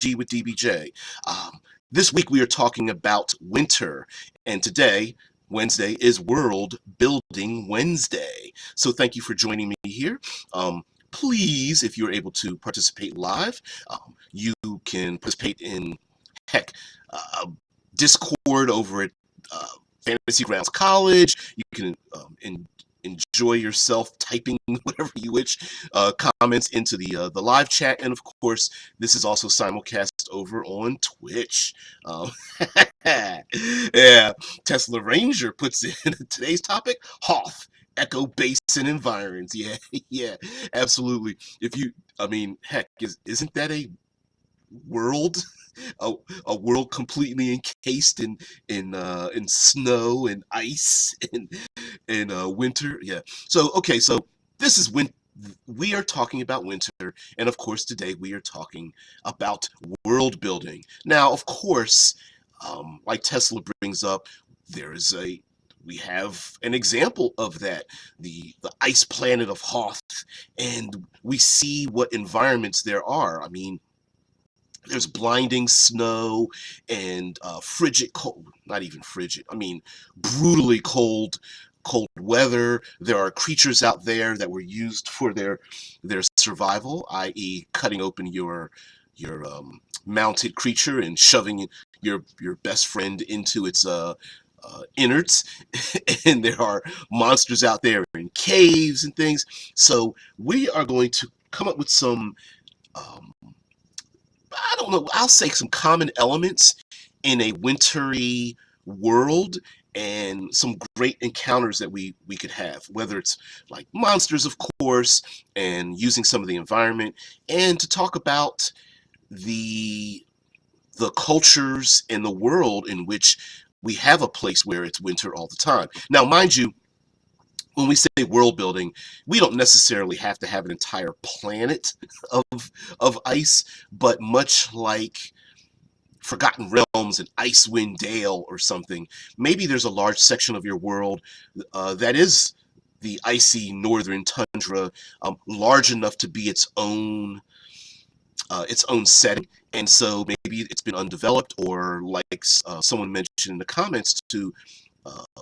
with DBJ. This week we are talking about winter, and today, Wednesday, is World Building Wednesday. So thank you for joining me here. Please, if you're able to participate live, you can participate in, heck, uh, Discord over at Fantasy Grounds College. You can enjoy yourself typing whatever you wish, comments into the live chat, and of course, this is also simulcast over on Twitch. Um, yeah, Tesla Ranger puts in today's topic: Hoth. Echo Basin environs. Yeah, yeah, absolutely. If you, I mean, heck, isn't that a world, a, a world completely encased in snow and ice and winter? Yeah. So okay, so this is when we are talking about winter, and of course today we are talking about world building. Now, of course, like Tesla brings up, there is a we have an example of that, the ice planet of Hoth, and we see what environments there are. I mean, there's blinding snow and frigid cold, not even frigid, I mean brutally cold weather. There are creatures out there that were used for their survival, i.e. cutting open your mounted creature and shoving your best friend into its innards. And there are monsters out there in caves and things. So we are going to come up with some um, I don't know, I'll say some common elements in a wintry world, and some great encounters that we could have, whether it's like monsters, of course, and using some of the environment, and to talk about the the cultures in the world in which we have a place where it's winter all the time. Now, mind you, when we say world building, we don't necessarily have to have an entire planet of ice, but much like Forgotten Realms and Icewind Dale or something, maybe there's a large section of your world that is the icy northern tundra, large enough to be its own setting, and so maybe it's been undeveloped, or like someone mentioned in the comments to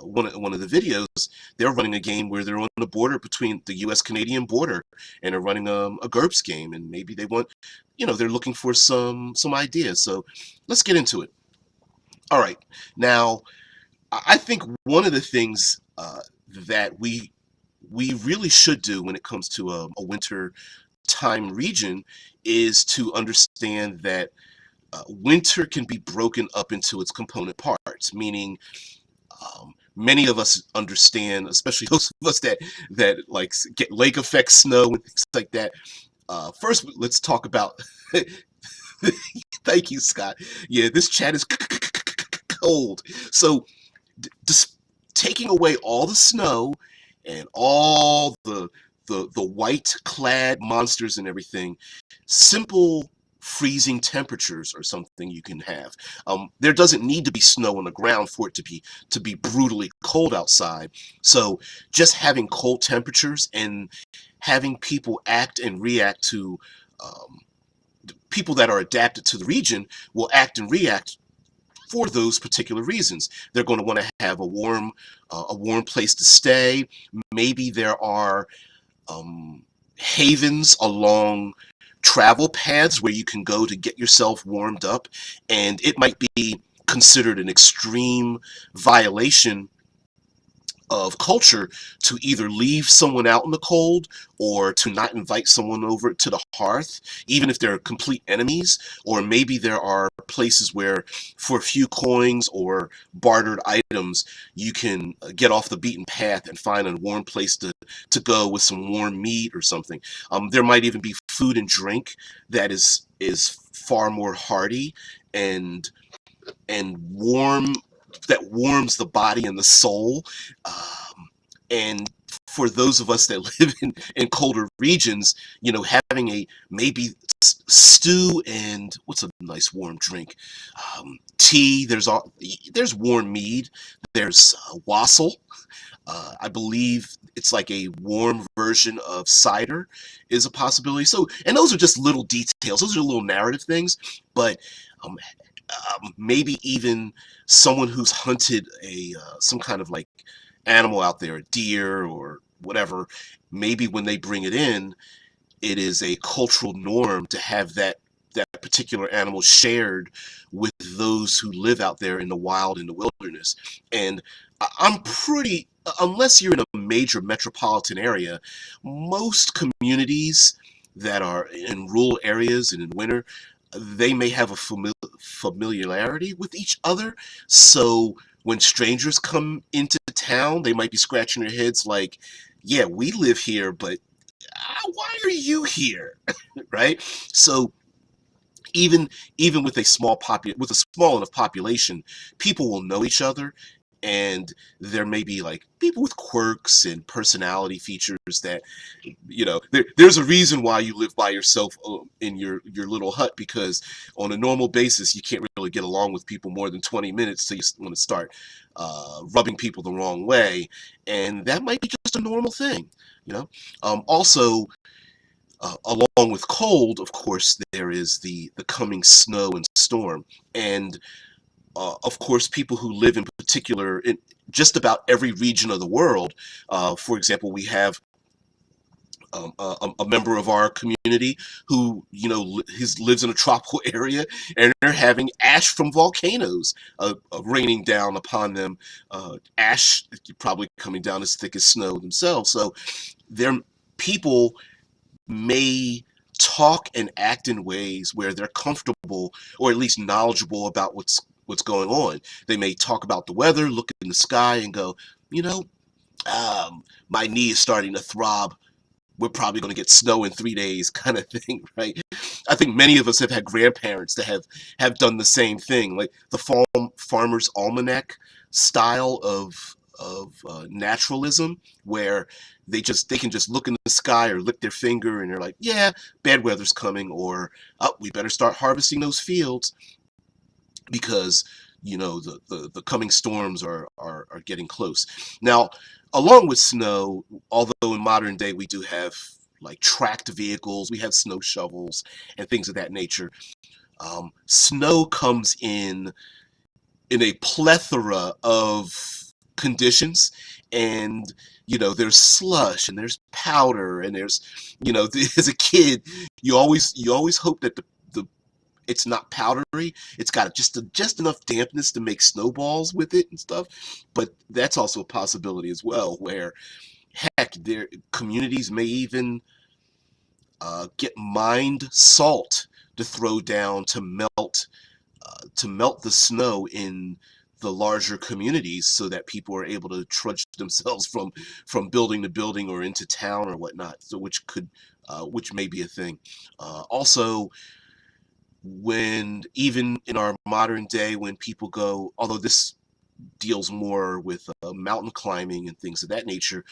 one of the videos, they're running a game where they're on the border between the U.S.-Canadian border, and are running a GURPS game, and maybe they want, they're looking for some ideas. So let's get into it. All right, now I think one of the things that we really should do when it comes to a winter time region is to understand that winter can be broken up into its component parts, meaning many of us understand, especially those of us that like get lake effect snow and things like that. First, let's talk about. Thank you, Scott. Yeah, this chat is cold. So, just taking away all the snow and all the white clad monsters and everything, simple freezing temperatures or something you can have. There doesn't need to be snow on the ground for it to be brutally cold outside. So just having cold temperatures and having people act and react to people that are adapted to the region will act and react for those particular reasons. They're going to want to have a warm place to stay. Maybe there are havens along travel paths where you can go to get yourself warmed up, and it might be considered an extreme violation of culture to either leave someone out in the cold or to not invite someone over to the hearth, even if they're complete enemies. Or maybe there are places where for a few coins or bartered items you can get off the beaten path and find a warm place to go with some warm meat or something. There might even be food and drink that is far more hearty and warm, that warms the body and the soul. And for those of us that live in colder regions, having a maybe stew and what's nice warm drink. Tea. There's warm mead. There's wassail. I believe it's like a warm version of cider is a possibility. So, and those are just little details. Those are little narrative things, but um, maybe even someone who's hunted a some kind of like animal out there, a deer or whatever. Maybe when they bring it in, it is a cultural norm to have that particular animal shared with those who live out there in the wild, in the wilderness. And I'm pretty, unless you're in a major metropolitan area, most communities that are in rural areas and in winter, they may have a familiarity with each other. So when strangers come into town, they might be scratching their heads like, yeah, we live here, but why are you here? Right? So even with a small enough population, people will know each other, and there may be like people with quirks and personality features that there's a reason why you live by yourself in your little hut, because on a normal basis you can't really get along with people more than 20 minutes till you want to start rubbing people the wrong way, and that might be just a normal thing, also, along with cold, of course, there is the coming snow and storm. And of course, people who live in particular in just about every region of the world. For example, we have a member of our community who, lives in a tropical area, and they're having ash from volcanoes raining down upon them. Ash probably coming down as thick as snow themselves. So they're people may talk and act in ways where they're comfortable or at least knowledgeable about what's going on. They may talk about the weather, look in the sky, and go, you know, my knee is starting to throb. We're probably going to get snow in 3 days, kind of thing, right? I think many of us have had grandparents that have done the same thing, like the farmer's almanac style of naturalism, where they can just look in the sky or lick their finger and they're like, yeah, bad weather's coming, or oh, we better start harvesting those fields because the coming storms are getting close. Now, along with snow, although in modern day we do have like tracked vehicles, we have snow shovels and things of that nature. Snow comes in a plethora of conditions, and there's slush and there's powder and there's as a kid you always hope that the it's not powdery, it's got just enough dampness to make snowballs with it and stuff. But that's also a possibility as well, where heck, their communities may even get mined salt to throw down to melt the snow in the larger communities, so that people are able to trudge themselves from building to building or into town or whatnot. So which may be a thing. Also, when even in our modern day, when people go, although this deals more with mountain climbing and things of that nature,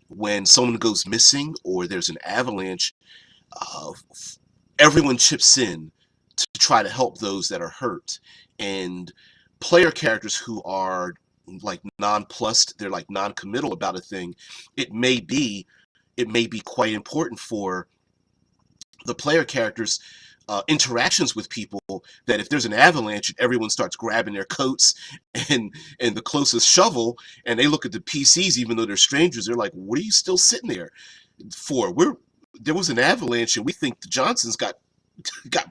when someone goes missing or there's an avalanche, uh, everyone chips in to try to help those that are hurt. And player characters who are like nonplussed, they're like non-committal about a thing, it may be quite important for the player characters interactions with people, that if there's an avalanche and everyone starts grabbing their coats and the closest shovel, and they look at the PCs, even though they're strangers, they're like, what are you still sitting there for? There was an avalanche and we think the Johnsons got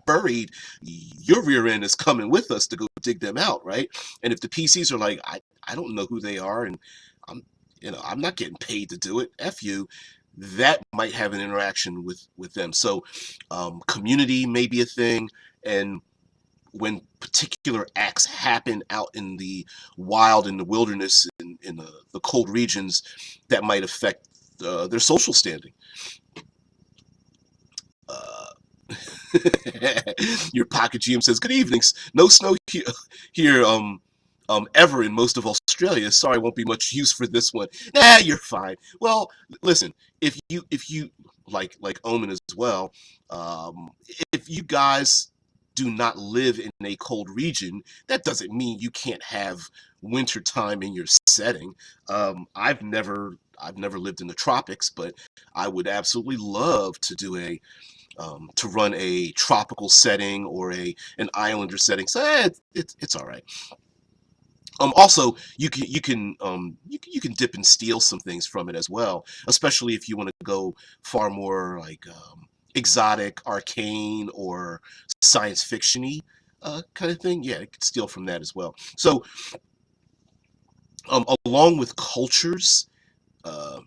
buried. Your rear end is coming with us to go dig them out, right? And if the PCs are like, I don't know who they are, and I'm I'm not getting paid to do it, F you, that might have an interaction with them. So community may be a thing, and when particular acts happen out in the wild, in the wilderness, in the cold regions, that might affect their social standing. Uh, Your pocket GM says, "Good evenings. No snow here ever in most of Australia. Sorry, won't be much use for this one." Nah, you're fine. Well, listen, if you like Omen as well, if you guys do not live in a cold region, that doesn't mean you can't have winter time in your setting. I've never lived in the tropics, but I would absolutely love to do to run a tropical setting or an islander setting. So it's all right. Also, you can dip and steal some things from it as well, especially if you want to go far more like exotic, arcane, or science fictiony kind of thing. Yeah, you can steal from that as well. So, along with cultures, uh,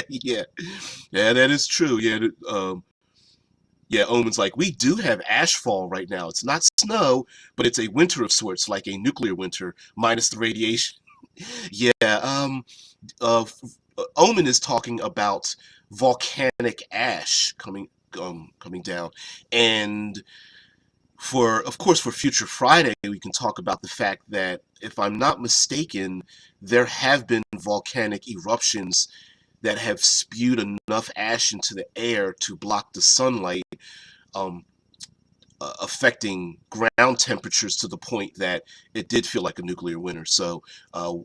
yeah, yeah, that is true. Yeah, yeah, Omen's like, we do have ashfall right now. It's not snow, but it's a winter of sorts, like a nuclear winter, minus the radiation. Yeah, Omen is talking about volcanic ash coming down, and of course, for Future Friday, we can talk about the fact that, if I'm not mistaken, there have been volcanic eruptions that have spewed enough ash into the air to block the sunlight, um, affecting ground temperatures to the point that it did feel like a nuclear winter. So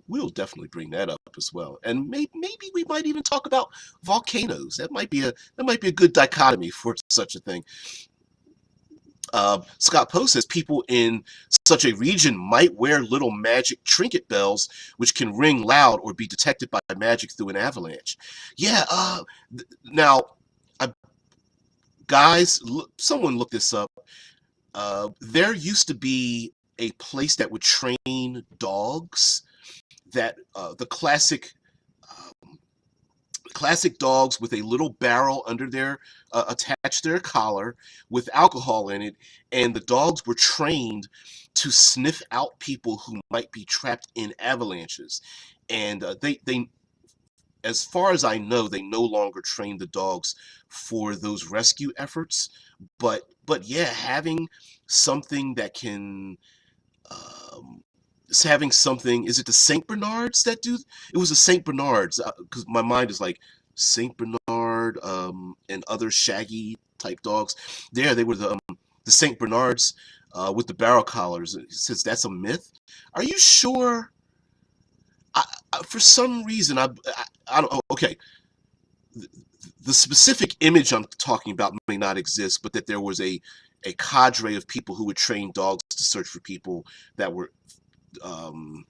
we'll definitely bring that up as well, and maybe we might even talk about volcanoes. That might be a good dichotomy for such a thing. Scott Poe says people in such a region might wear little magic trinket bells, which can ring loud or be detected by magic through an avalanche. Yeah. Now, I, guys, someone look this up. There used to be a place that would train dogs. That the classic dogs with a little barrel under their attached to their collar with alcohol in it, and the dogs were trained to sniff out people who might be trapped in avalanches. And they as far as I know, they no longer train the dogs for those rescue efforts. But yeah, something that can um, having something. Is it the Saint Bernards that do? It was the Saint Bernards, because my mind is like Saint Bernard, and other shaggy type dogs. There, they were the Saint Bernards with the barrel collars. It says that's a myth. Are you sure? For some reason, I don't. Oh, okay, the specific image I'm talking about may not exist, but that there was a cadre of people who would train dogs to search for people that were um,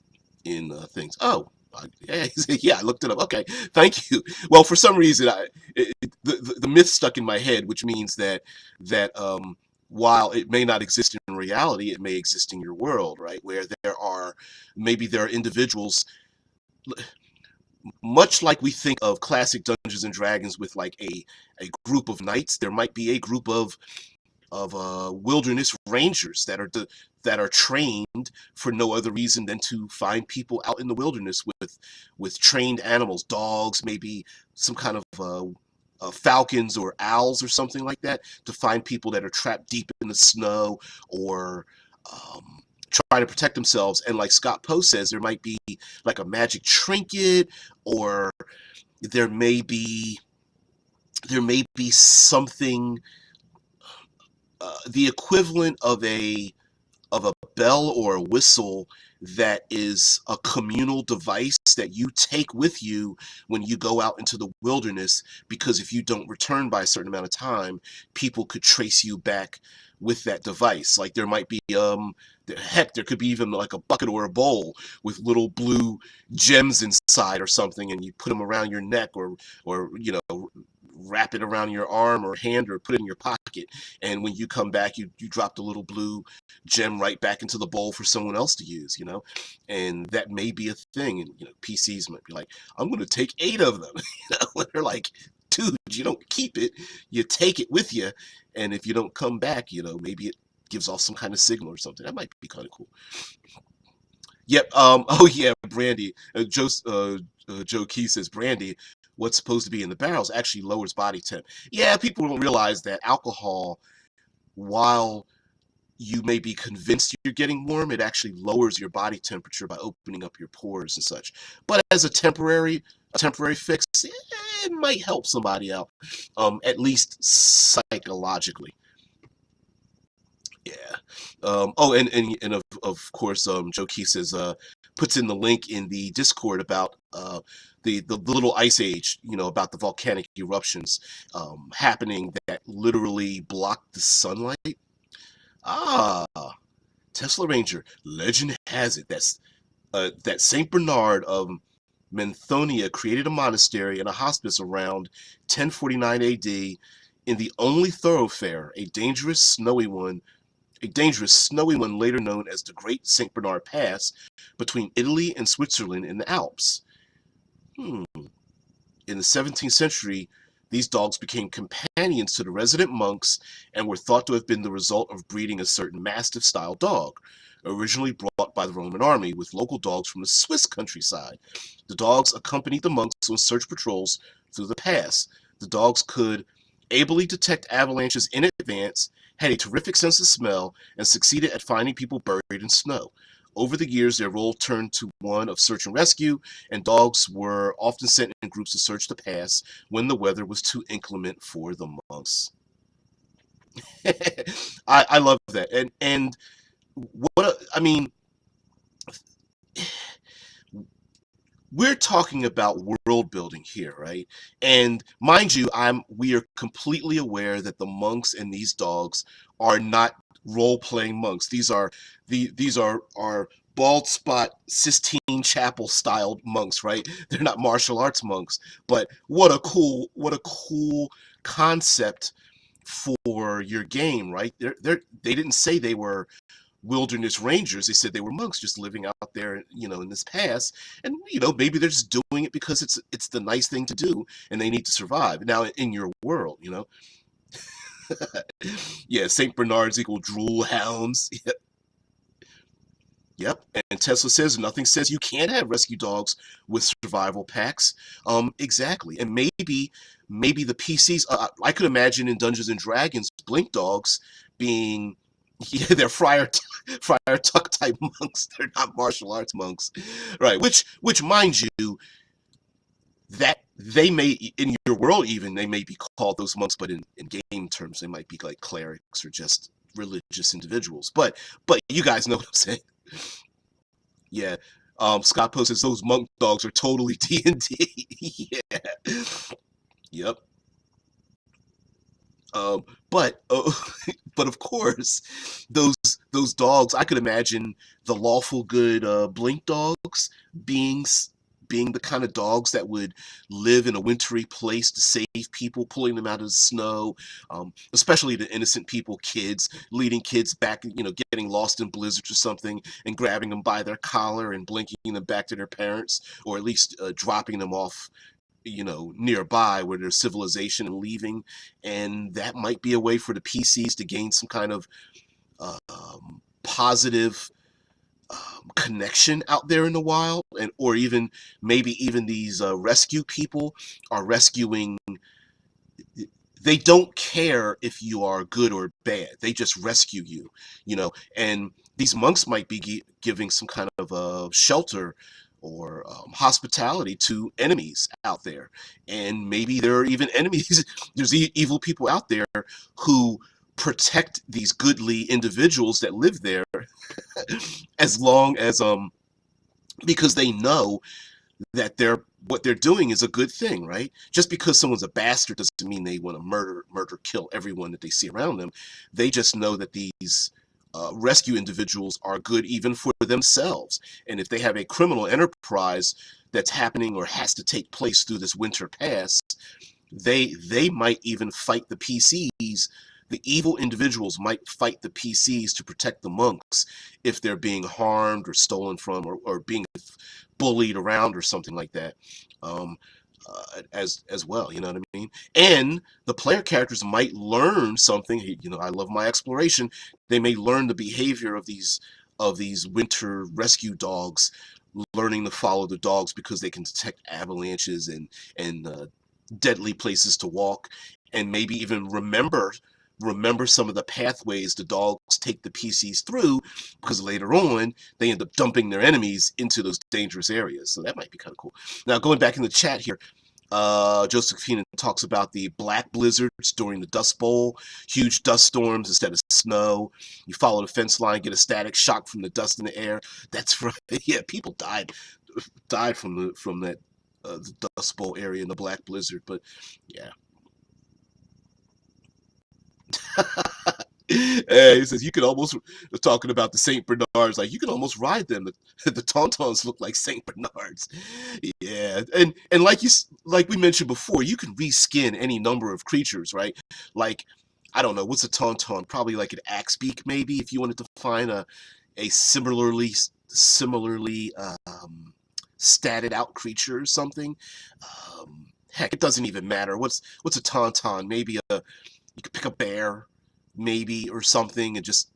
in things. Oh, yeah, yeah, I looked it up. Okay, thank you. Well, for some reason, the myth stuck in my head, which means that while it may not exist in reality, it may exist in your world, right? Where there are individuals, much like we think of classic Dungeons and Dragons with like a group of knights. There might be a group of wilderness rangers that are trained for no other reason than to find people out in the wilderness with trained animals, dogs, maybe some kind of falcons or owls or something like that, to find people that are trapped deep in the snow, or um, try to protect themselves. And like Scott Poe says, there might be like a magic trinket, or there may be something, the equivalent of a bell or a whistle, that is a communal device that you take with you when you go out into the wilderness, because if you don't return by a certain amount of time, people could trace you back with that device. Like there might be heck, there could be even like a bucket or a bowl with little blue gems inside or something, and you put them around your neck, or wrap it around your arm or hand, or put it in your pocket, and when you come back, you drop the little blue gem right back into the bowl for someone else to use, and that may be a thing. And PCs might be like, I'm going to take 8 of them. They're like, dude, you don't keep it, you take it with you, and if you don't come back, maybe it gives off some kind of signal or something. That might be kind of cool. Yep. Oh yeah, Brandy. Joe Key says Brandy, what's supposed to be in the barrels actually lowers body temp. Yeah, people don't realize that alcohol, while you may be convinced you're getting warm, it actually lowers your body temperature by opening up your pores and such. But as a temporary fix, it might help somebody out, at least psychologically. Oh, and of course, Joe Key says puts in the link in the Discord about the little ice age, about the volcanic eruptions happening that literally blocked the sunlight. Ah, Tesla Ranger. Legend has it that Saint Bernard of Menthonia created a monastery and a hospice around 1049 AD in the only thoroughfare, a dangerous snowy one later known as the Great St. Bernard Pass, between Italy and Switzerland in the Alps. Hmm. In the 17th century, these dogs became companions to the resident monks and were thought to have been the result of breeding a certain Mastiff-style dog, originally brought by the Roman army with local dogs from the Swiss countryside. The dogs accompanied the monks on search patrols through the pass. The dogs could ably detect avalanches in advance, had a terrific sense of smell, and succeeded at finding people buried in snow. Over the years, their role turned to one of search and rescue, and dogs were often sent in groups to search the pass when the weather was too inclement for the monks. I love that, and I mean, we're talking about world building here, right? And mind you, we are completely aware that the monks and these dogs are not role playing monks. These are bald spot Sistine Chapel styled monks, right? They're not martial arts monks. But what a cool concept for your game, right? They didn't say they were wilderness rangers. They said they were monks just living out there, in this pass. And maybe they're just doing it because it's the nice thing to do, and they need to survive. Now, in your world. Yeah, Saint Bernards equal drool hounds. Yep. And Tesla says nothing says you can't have rescue dogs with survival packs. Exactly. And maybe the PCs. I could imagine in Dungeons and Dragons, Blink dogs being, yeah, they're Friar Tuck type monks. They're not martial arts monks, right? Which mind you, that they may, in your world even, they may be called those monks, but in game terms they might be like clerics or just religious individuals. But you guys know what I'm saying. Yeah. Scott Post says those monk dogs are totally D&D. Yeah. Yep. Um, but but of course, those those dogs, I could imagine the lawful good blink dogs being being the kind of dogs that would live in a wintry place to save people, pulling them out of the snow, especially the innocent people, kids, leading kids back, getting lost in blizzards or something, and grabbing them by their collar and blinking them back to their parents, or at least dropping them off nearby where there's civilization and leaving. And that might be a way for the PCs to gain some kind of positive connection out there in the wild, and or even maybe even these rescue people are rescuing. They don't care if you are good or bad. They just rescue you. And these monks might be giving some kind of shelter or hospitality to enemies out there. And maybe there are even enemies. There's evil people out there who protect these goodly individuals that live there, as long as because they know that what they're doing is a good thing, right? Just because someone's a bastard doesn't mean they want to kill everyone that they see around them. They just know that these rescue individuals are good even for themselves. And if they have a criminal enterprise that's happening or has to take place through this winter pass, they might even fight the PCs. The evil individuals might fight the PCs to protect the monks if they're being harmed or stolen from, or being bullied around or something like that. Um, as well, you know what I mean? And the player characters might learn something. I love my exploration. They may learn the behavior of these winter rescue dogs, learning to follow the dogs because they can detect avalanches and deadly places to walk, and maybe even remember some of the pathways the dogs take the PCs through, because later on they end up dumping their enemies into those dangerous areas. So that might be kind of cool. Now, going back in the chat here, Josephine talks about the black blizzards during the Dust Bowl, huge dust storms instead of snow. You follow the fence line, get a static shock from the dust in the air. That's right. Yeah, people died from that the Dust Bowl area in the black blizzard. But yeah. He says you could almost talking about the Saint Bernards, like you can almost ride them. The Tauntauns look like Saint Bernards. Yeah, and like we mentioned before, you can reskin any number of creatures, right? Like I don't know what's a Tauntaun, probably like an Axebeak, maybe if you wanted to find a similarly statted out creature or something. Heck, it doesn't even matter. What's a Tauntaun? Maybe you could pick a bear, maybe, or something, and just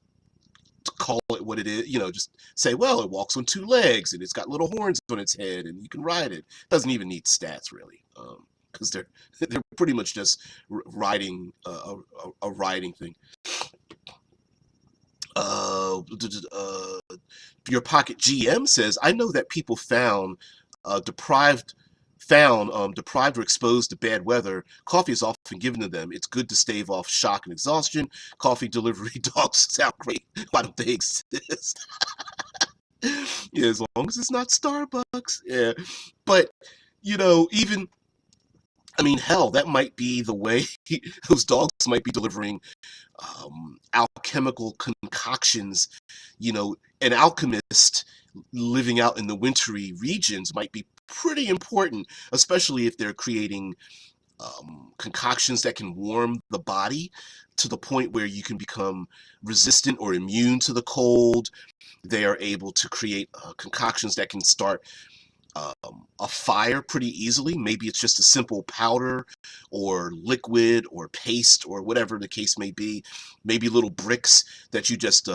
call it what it is. Just say, well, it walks on two legs and it's got little horns on its head, and you can ride it. Doesn't even need stats really, because they're pretty much just riding a riding thing. Your Pocket GM says, I know that people deprived deprived or exposed to bad weather, coffee is often given to them. It's good to stave off shock and exhaustion. Coffee delivery dogs sound great. Why don't they exist? Yeah, as long as it's not Starbucks. Yeah, but even I mean, hell, that might be the way those dogs might be delivering alchemical concoctions. An alchemist living out in the wintry regions might be pretty important, especially if they're creating concoctions that can warm the body to the point where you can become resistant or immune to the cold. They are able to create concoctions that can start a fire pretty easily. Maybe it's just a simple powder or liquid or paste or whatever the case may be. Maybe little bricks that you just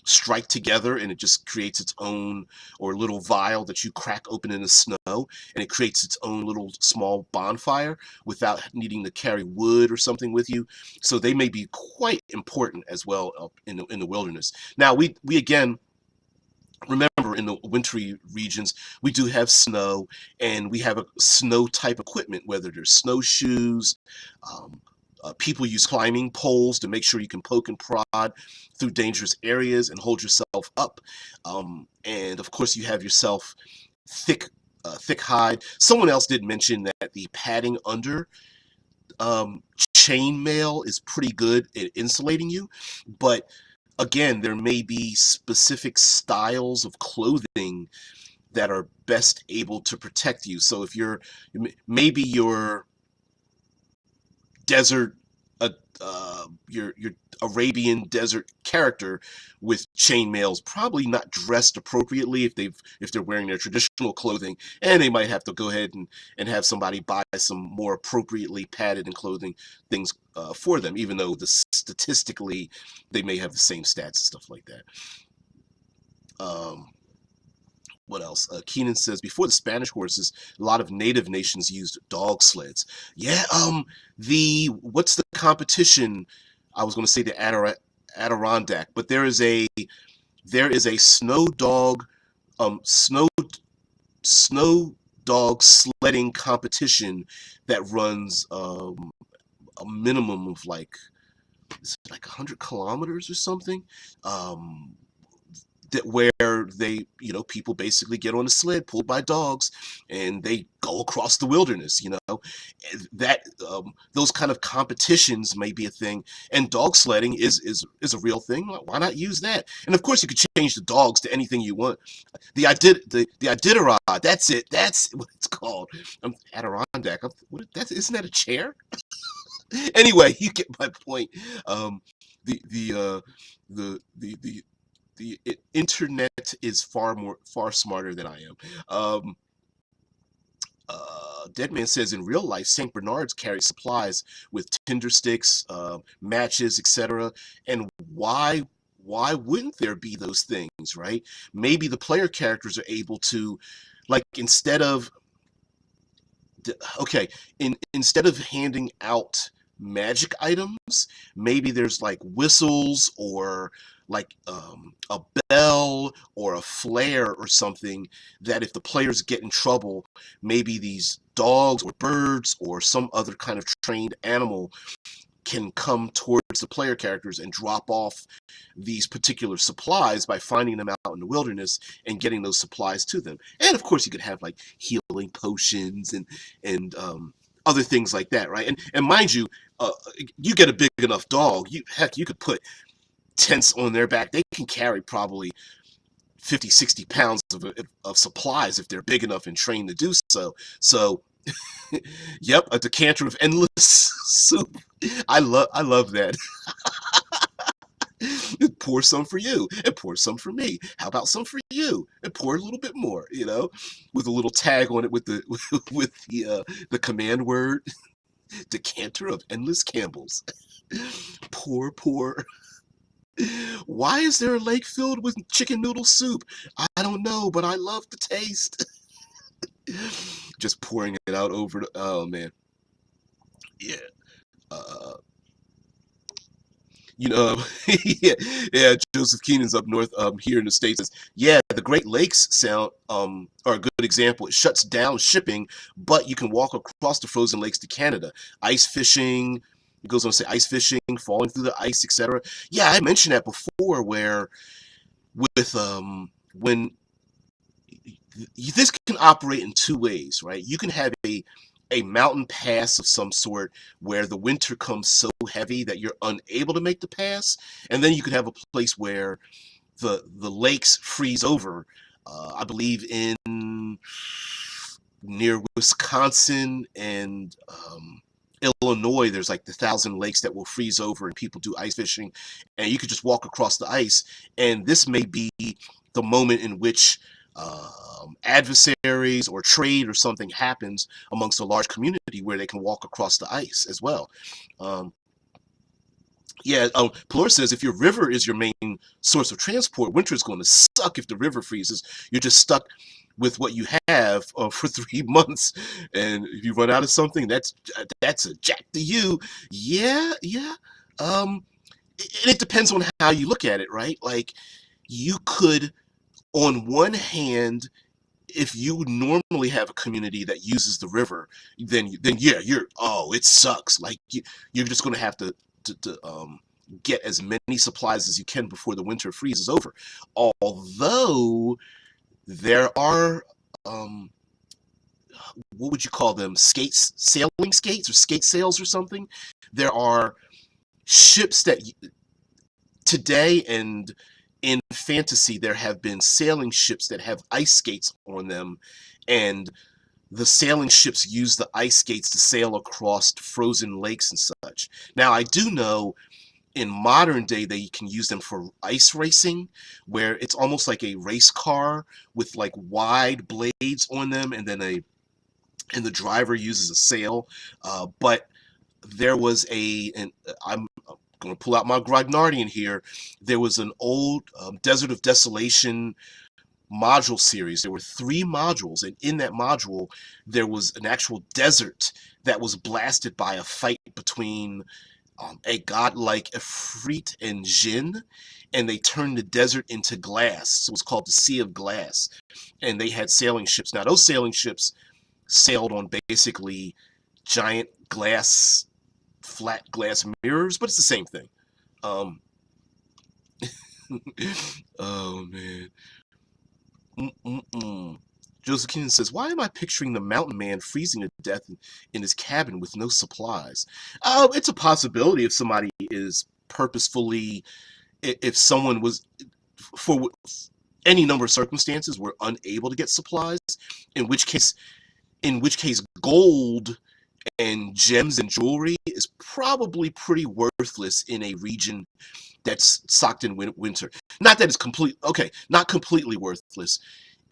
strike together and it just creates its own, or a little vial that you crack open in the snow and it creates its own little small bonfire without needing to carry wood or something with you. So they may be quite important as well in the wilderness. Now we again, remember, in the wintry regions, we do have snow, and we have a snow type equipment, whether there's snowshoes. People use climbing poles to make sure you can poke and prod through dangerous areas and hold yourself up. And of course, you have yourself thick, thick hide. Someone else did mention that the padding under chain mail is pretty good at insulating you, but again, there may be specific styles of clothing that are best able to protect you. So if maybe your desert, your Arabian desert character with chainmails probably not dressed appropriately if they're wearing their traditional clothing, and they might have to go ahead and have somebody buy some more appropriately padded and clothing things for them, even though statistically they may have the same stats and stuff like that. What else? Keenan says, before the Spanish horses, a lot of native nations used dog sleds. Yeah, what's the competition? I was going to say the Adirondack, but there is a snow dog sledding competition that runs a minimum of is it like 100 kilometers or something? That where people basically get on a sled pulled by dogs and they go across the wilderness. That those kind of competitions may be a thing, and dog sledding is a real thing. Why not use that? And of course, you could change the dogs to anything you want. The Iditarod, that's it. That's what it's called. Adirondack. Isn't that a chair? Anyway, you get my point. The the uh, the internet is far smarter than I am. Deadman says, in real life, Saint Bernards carry supplies with tinder sticks, matches, etc. And why wouldn't there be those things, right? Maybe the player characters are able to, like, instead of handing out magic items. Maybe there's like whistles or like a bell or a flare or something that if the players get in trouble, maybe these dogs or birds or some other kind of trained animal can come towards the player characters and drop off these particular supplies by finding them out in the wilderness and getting those supplies to them. And of course, you could have like healing potions and other things like that, right? And mind you, uh, you get a big enough dog, you could put tents on their back. They can carry probably 50, 60 pounds of supplies if they're big enough and trained to do so. So yep, a decanter of endless soup. I love that. Pour some for you and pour some for me. How about some for you and pour a little bit more, with a little tag on it with the with the command word, decanter of endless Campbell's. Pour, pour. Why is there a lake filled with chicken noodle soup? I don't know, but I love the taste. Just pouring it out over the, oh man. Yeah. Uh, yeah, yeah. Joseph Keenan's up north, here in the States. Says, yeah, the Great Lakes sound, are a good example. It shuts down shipping, but you can walk across the frozen lakes to Canada. Ice fishing. It goes on to say ice fishing, falling through the ice, etc. Yeah, I mentioned that before, where with when this can operate in two ways, right? You can have a mountain pass of some sort where the winter comes so heavy that you're unable to make the pass, and then you could have a place where the lakes freeze over. I believe in near Wisconsin and Illinois, there's like the Thousand Lakes that will freeze over, and people do ice fishing, and you could just walk across the ice. And this may be the moment in which adversaries or trade or something happens amongst a large community where they can walk across the ice as well. Um, yeah, Pelor says if your river is your main source of transport, winter is going to suck if the river freezes. You're just stuck with what you have for 3 months, and if you run out of something, that's a jack to you. Yeah, yeah. Um, it depends on how you look at it, right? Like you could, on one hand, if you normally have a community that uses the river, then yeah, it sucks. Like you're just going to have to get as many supplies as you can before the winter freezes over. Although there are um, what would you call them? Skates, sailing skates, or skate sails, or something. There are ships that today and in fantasy there have been sailing ships that have ice skates on them, and the sailing ships use the ice skates to sail across frozen lakes and such. Now, I do know in modern day they can use them for ice racing, where it's almost like a race car with like wide blades on them, and the driver uses a sail. But there was and I'm going to pull out my Grognardian here. There was an old Desert of Desolation module series. There were 3 modules, and in that module, there was an actual desert that was blasted by a fight between a godlike Ifrit and Jinn, and they turned the desert into glass. So it was called the Sea of Glass, and they had sailing ships. Now, those sailing ships sailed on basically giant flat glass mirrors, but it's the same thing. Um, oh man. Mm-mm-mm. Joseph Keenan says, why am I picturing the mountain man freezing to death in his cabin with no supplies? It's a possibility if somebody is purposefully, if someone was, for any number of circumstances, were unable to get supplies, in which case, gold and gems and jewelry is probably pretty worthless in a region that's socked in winter. Not that it's not completely worthless.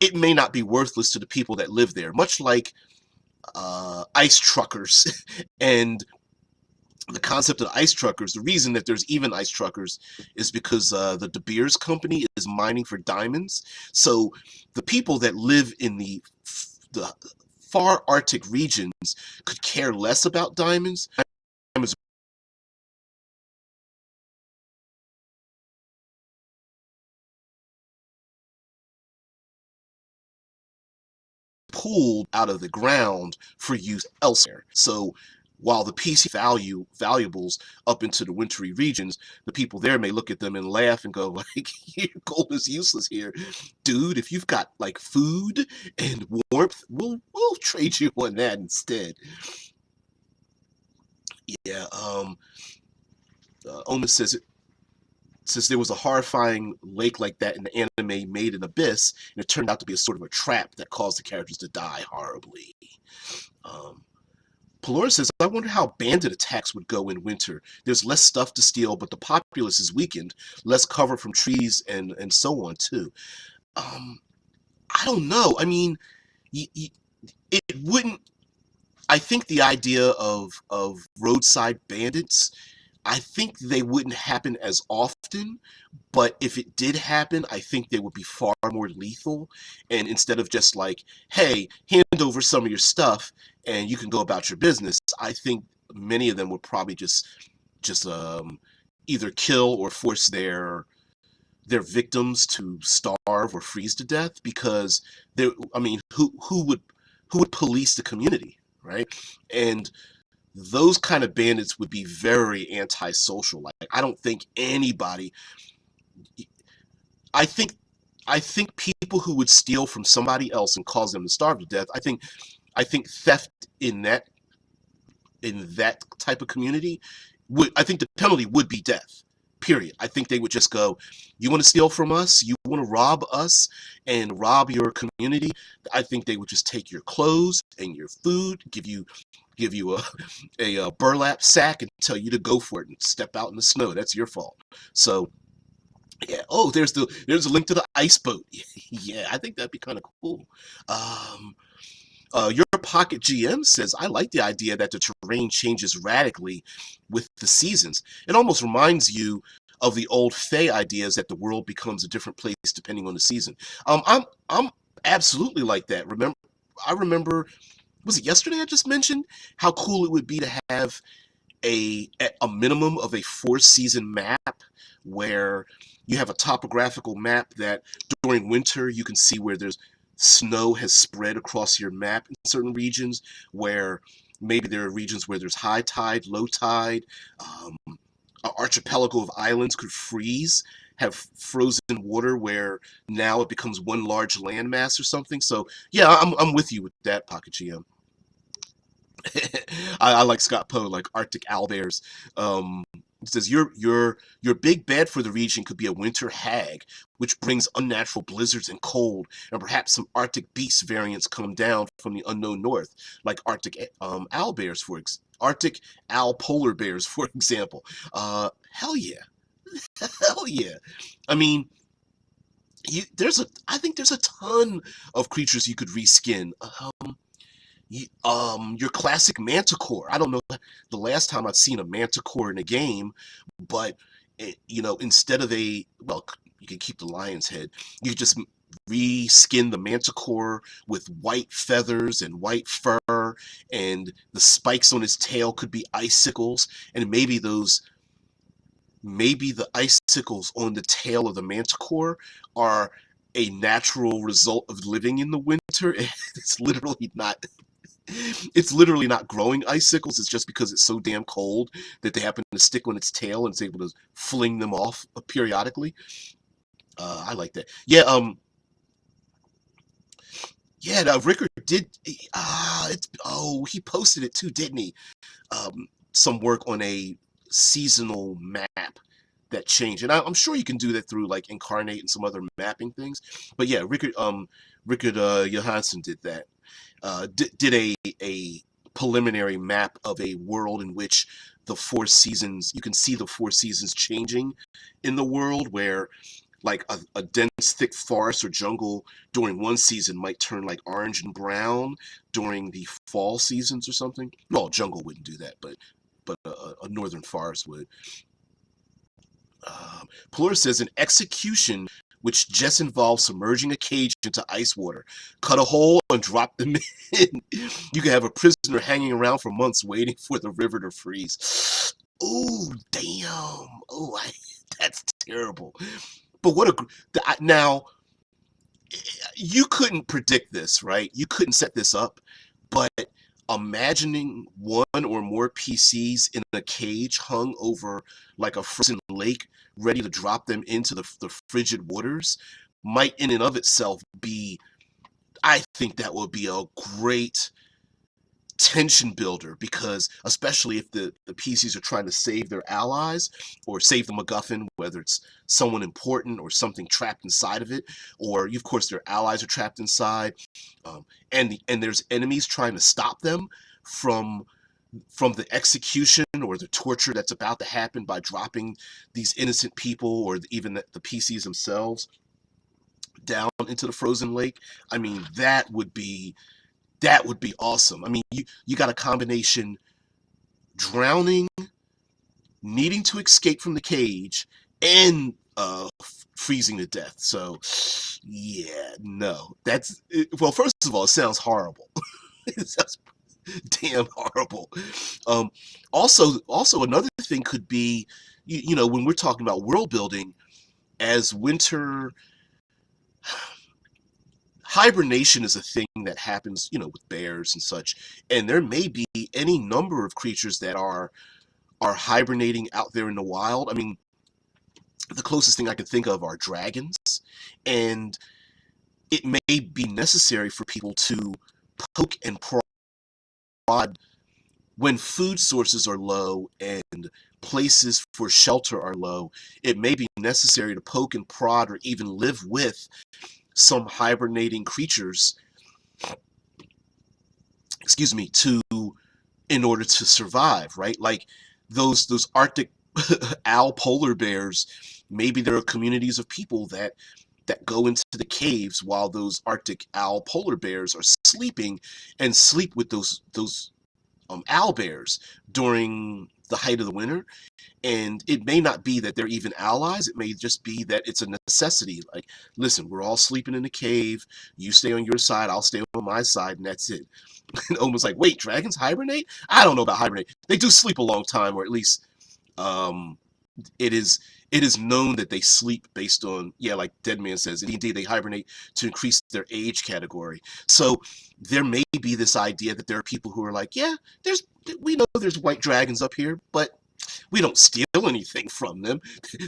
It may not be worthless to the people that live there, much like ice truckers. And the concept of ice truckers, the reason that there's even ice truckers is because the De Beers company is mining for diamonds. So the people that live in the far Arctic regions could care less about diamonds. Diamonds pulled out of the ground for use elsewhere. So while the PC valuables up into the wintry regions, the people there may look at them and laugh and go like, your gold is useless here. Dude, if you've got like food and warmth, we'll trade you on that instead. Yeah, Omen says there was a horrifying lake like that in the anime Made in Abyss, and it turned out to be a sort of a trap that caused the characters to die horribly. Um, Pelora says, I wonder how bandit attacks would go in winter. There's less stuff to steal, but the populace is weakened, less cover from trees, and so on, too. Um, I don't know. I mean, it wouldn't. I think the idea of roadside bandits, I think they wouldn't happen as often, but if it did happen, I think they would be far more lethal. And instead of just like, hey, hand over some of your stuff and you can go about your business, I think many of them would probably just either kill or force their victims to starve or freeze to death, because there, I mean, who would police the community, right? And those kind of bandits would be very antisocial. Like, I don't think anybody. I think I think people who would steal from somebody else and cause them to starve to death. I think theft in that type of community would. I think the penalty would be death. Period. I think they would just go, you want to steal from us? You want to rob us and rob your community? I think they would just take your clothes and your food, give you a burlap sack and tell you to go for it and step out in the snow. That's your fault. So yeah. Oh, there's a link to the ice boat. Yeah, I think that'd be kind of cool. Um, your Pocket GM says, I like the idea that the terrain changes radically with the seasons. It almost reminds you of the old Fey ideas that the world becomes a different place depending on the season. I'm absolutely like that. I remember, was it yesterday I just mentioned how cool it would be to have a minimum of a 4-season map where you have a topographical map that during winter you can see where there's snow has spread across your map in certain regions, where maybe there are regions where there's high tide, low tide, an archipelago of islands could have frozen water where now it becomes one large landmass or something. So yeah, I'm with you with that, Pocket GM. I like Scott Poe, like Arctic owlbears. It says your big bad for the region could be a winter hag, which brings unnatural blizzards and cold, and perhaps some Arctic beast variants come down from the unknown north, like Arctic owl polar bears, for example. Hell yeah, hell yeah. I mean, I think there's a ton of creatures you could reskin. Your classic Manticore. I don't know the last time I've seen a Manticore in a game, but instead of you can keep the lion's head. You could just reskin the Manticore with white feathers and white fur, and the spikes on his tail could be icicles, and maybe the icicles on the tail of the Manticore are a natural result of living in the winter. It's literally not growing icicles. It's just because it's so damn cold that they happen to stick on its tail and it's able to fling them off periodically. I like that. Yeah. Yeah. Ricker did. He posted it too, didn't he? Some work on a seasonal map that changed, and I'm sure you can do that through like Incarnate and some other mapping things. But yeah, Rickard Johansson did that. Did a preliminary map of a world in which the 4 seasons, you can see the 4 seasons changing in the world, where like a dense thick forest or jungle during one season might turn like orange and brown during the fall seasons or something. Well, jungle wouldn't do that, but a northern forest would. Plura says an execution which just involves submerging a cage into ice water. Cut a hole and drop them in. You can have a prisoner hanging around for months waiting for the river to freeze. Oh, damn. Oh, that's terrible. But now, You couldn't predict this, right? You couldn't set this up, but imagining one or more PCs in a cage hung over like a frozen lake, ready to drop them into the frigid waters, might in and of itself be, I think that would be a great tension builder, because especially if the PCs are trying to save their allies or save the MacGuffin, whether it's someone important or something trapped inside of it, or of course their allies are trapped inside, and there's enemies trying to stop them from the execution or the torture that's about to happen by dropping these innocent people or even the PCs themselves down into the frozen lake. I mean, that would be awesome. I mean, you got a combination: drowning, needing to escape from the cage, and freezing to death. So, yeah, no, well. First of all, it sounds horrible. It sounds damn horrible. Um, also another thing could be, when we're talking about world building, as winter hibernation is a thing that happens, with bears and such, and there may be any number of creatures that are hibernating out there in the wild. I mean, the closest thing I can think of are dragons, and it may be necessary for people to poke and prod when food sources are low and places for shelter are low. It may be necessary to poke and prod or even live with some hibernating creatures, excuse me, to in order to survive, right? Like those Arctic owl polar bears. Maybe there are communities of people that go into the caves while those Arctic owl polar bears are sleeping, and sleep with those owl bears during the height of the winter. And it may not be that they're even allies. It may just be that it's a necessity. Like, listen, we're all sleeping in a cave. You stay on your side, I'll stay on my side, and that's it. And almost like, wait, dragons hibernate? I don't know about hibernate. They do sleep a long time, or at least um, it is it is known that they sleep based on, yeah, like Deadman says, and indeed they hibernate to increase their age category. So there may be this idea that there are people who are like, yeah, there's we know there's white dragons up here, but we don't steal anything from them.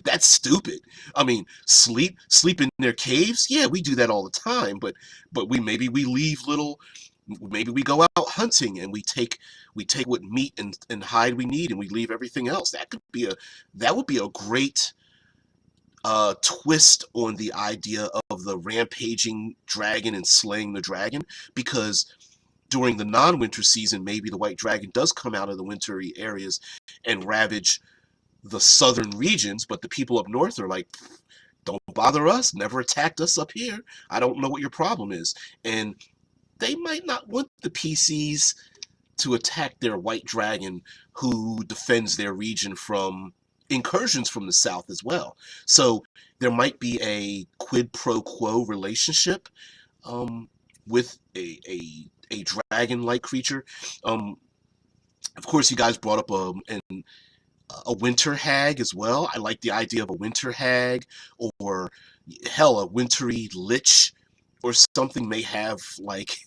That's stupid. I mean, sleep in their caves. Yeah, we do that all the time. But we leave little. Maybe we go out hunting and we take what meat and hide we need, and we leave everything else. That would be a great twist on the idea of the rampaging dragon and slaying the dragon, because during the non-winter season, maybe the white dragon does come out of the wintry areas and ravage the southern regions, but the people up north are like, don't bother us, never attacked us up here. I don't know what your problem is. And they might not want the PCs to attack their white dragon who defends their region from incursions from the south as well. So there might be a quid pro quo relationship um, with a dragon-like creature. Um, of course, you guys brought up a winter hag as well. I like the idea of a winter hag, or hell, a wintry lich or something may have like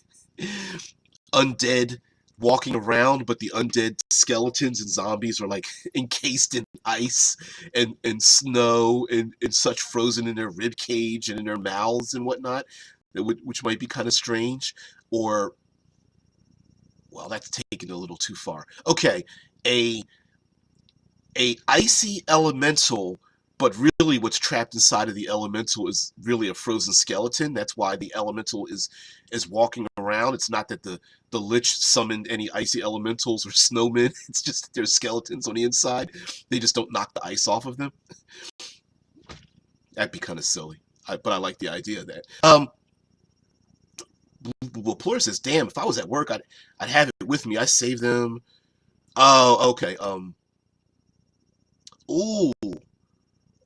undead walking around, but the undead skeletons and zombies are like encased in ice and snow and such, frozen in their rib cage and in their mouths and whatnot, which might be kind of strange. Or, well, that's taken a little too far. Okay, a icy elemental, but really what's trapped inside of the elemental is really a frozen skeleton. That's why the elemental is walking around. It's not that the lich summoned any icy elementals or snowmen. It's just that there's skeletons on the inside. They just don't knock the ice off of them. That'd be kind of silly. But I like the idea of that. Well, Plur says, "Damn, if I was at work, I'd have it with me. I save them." Oh, okay. Ooh,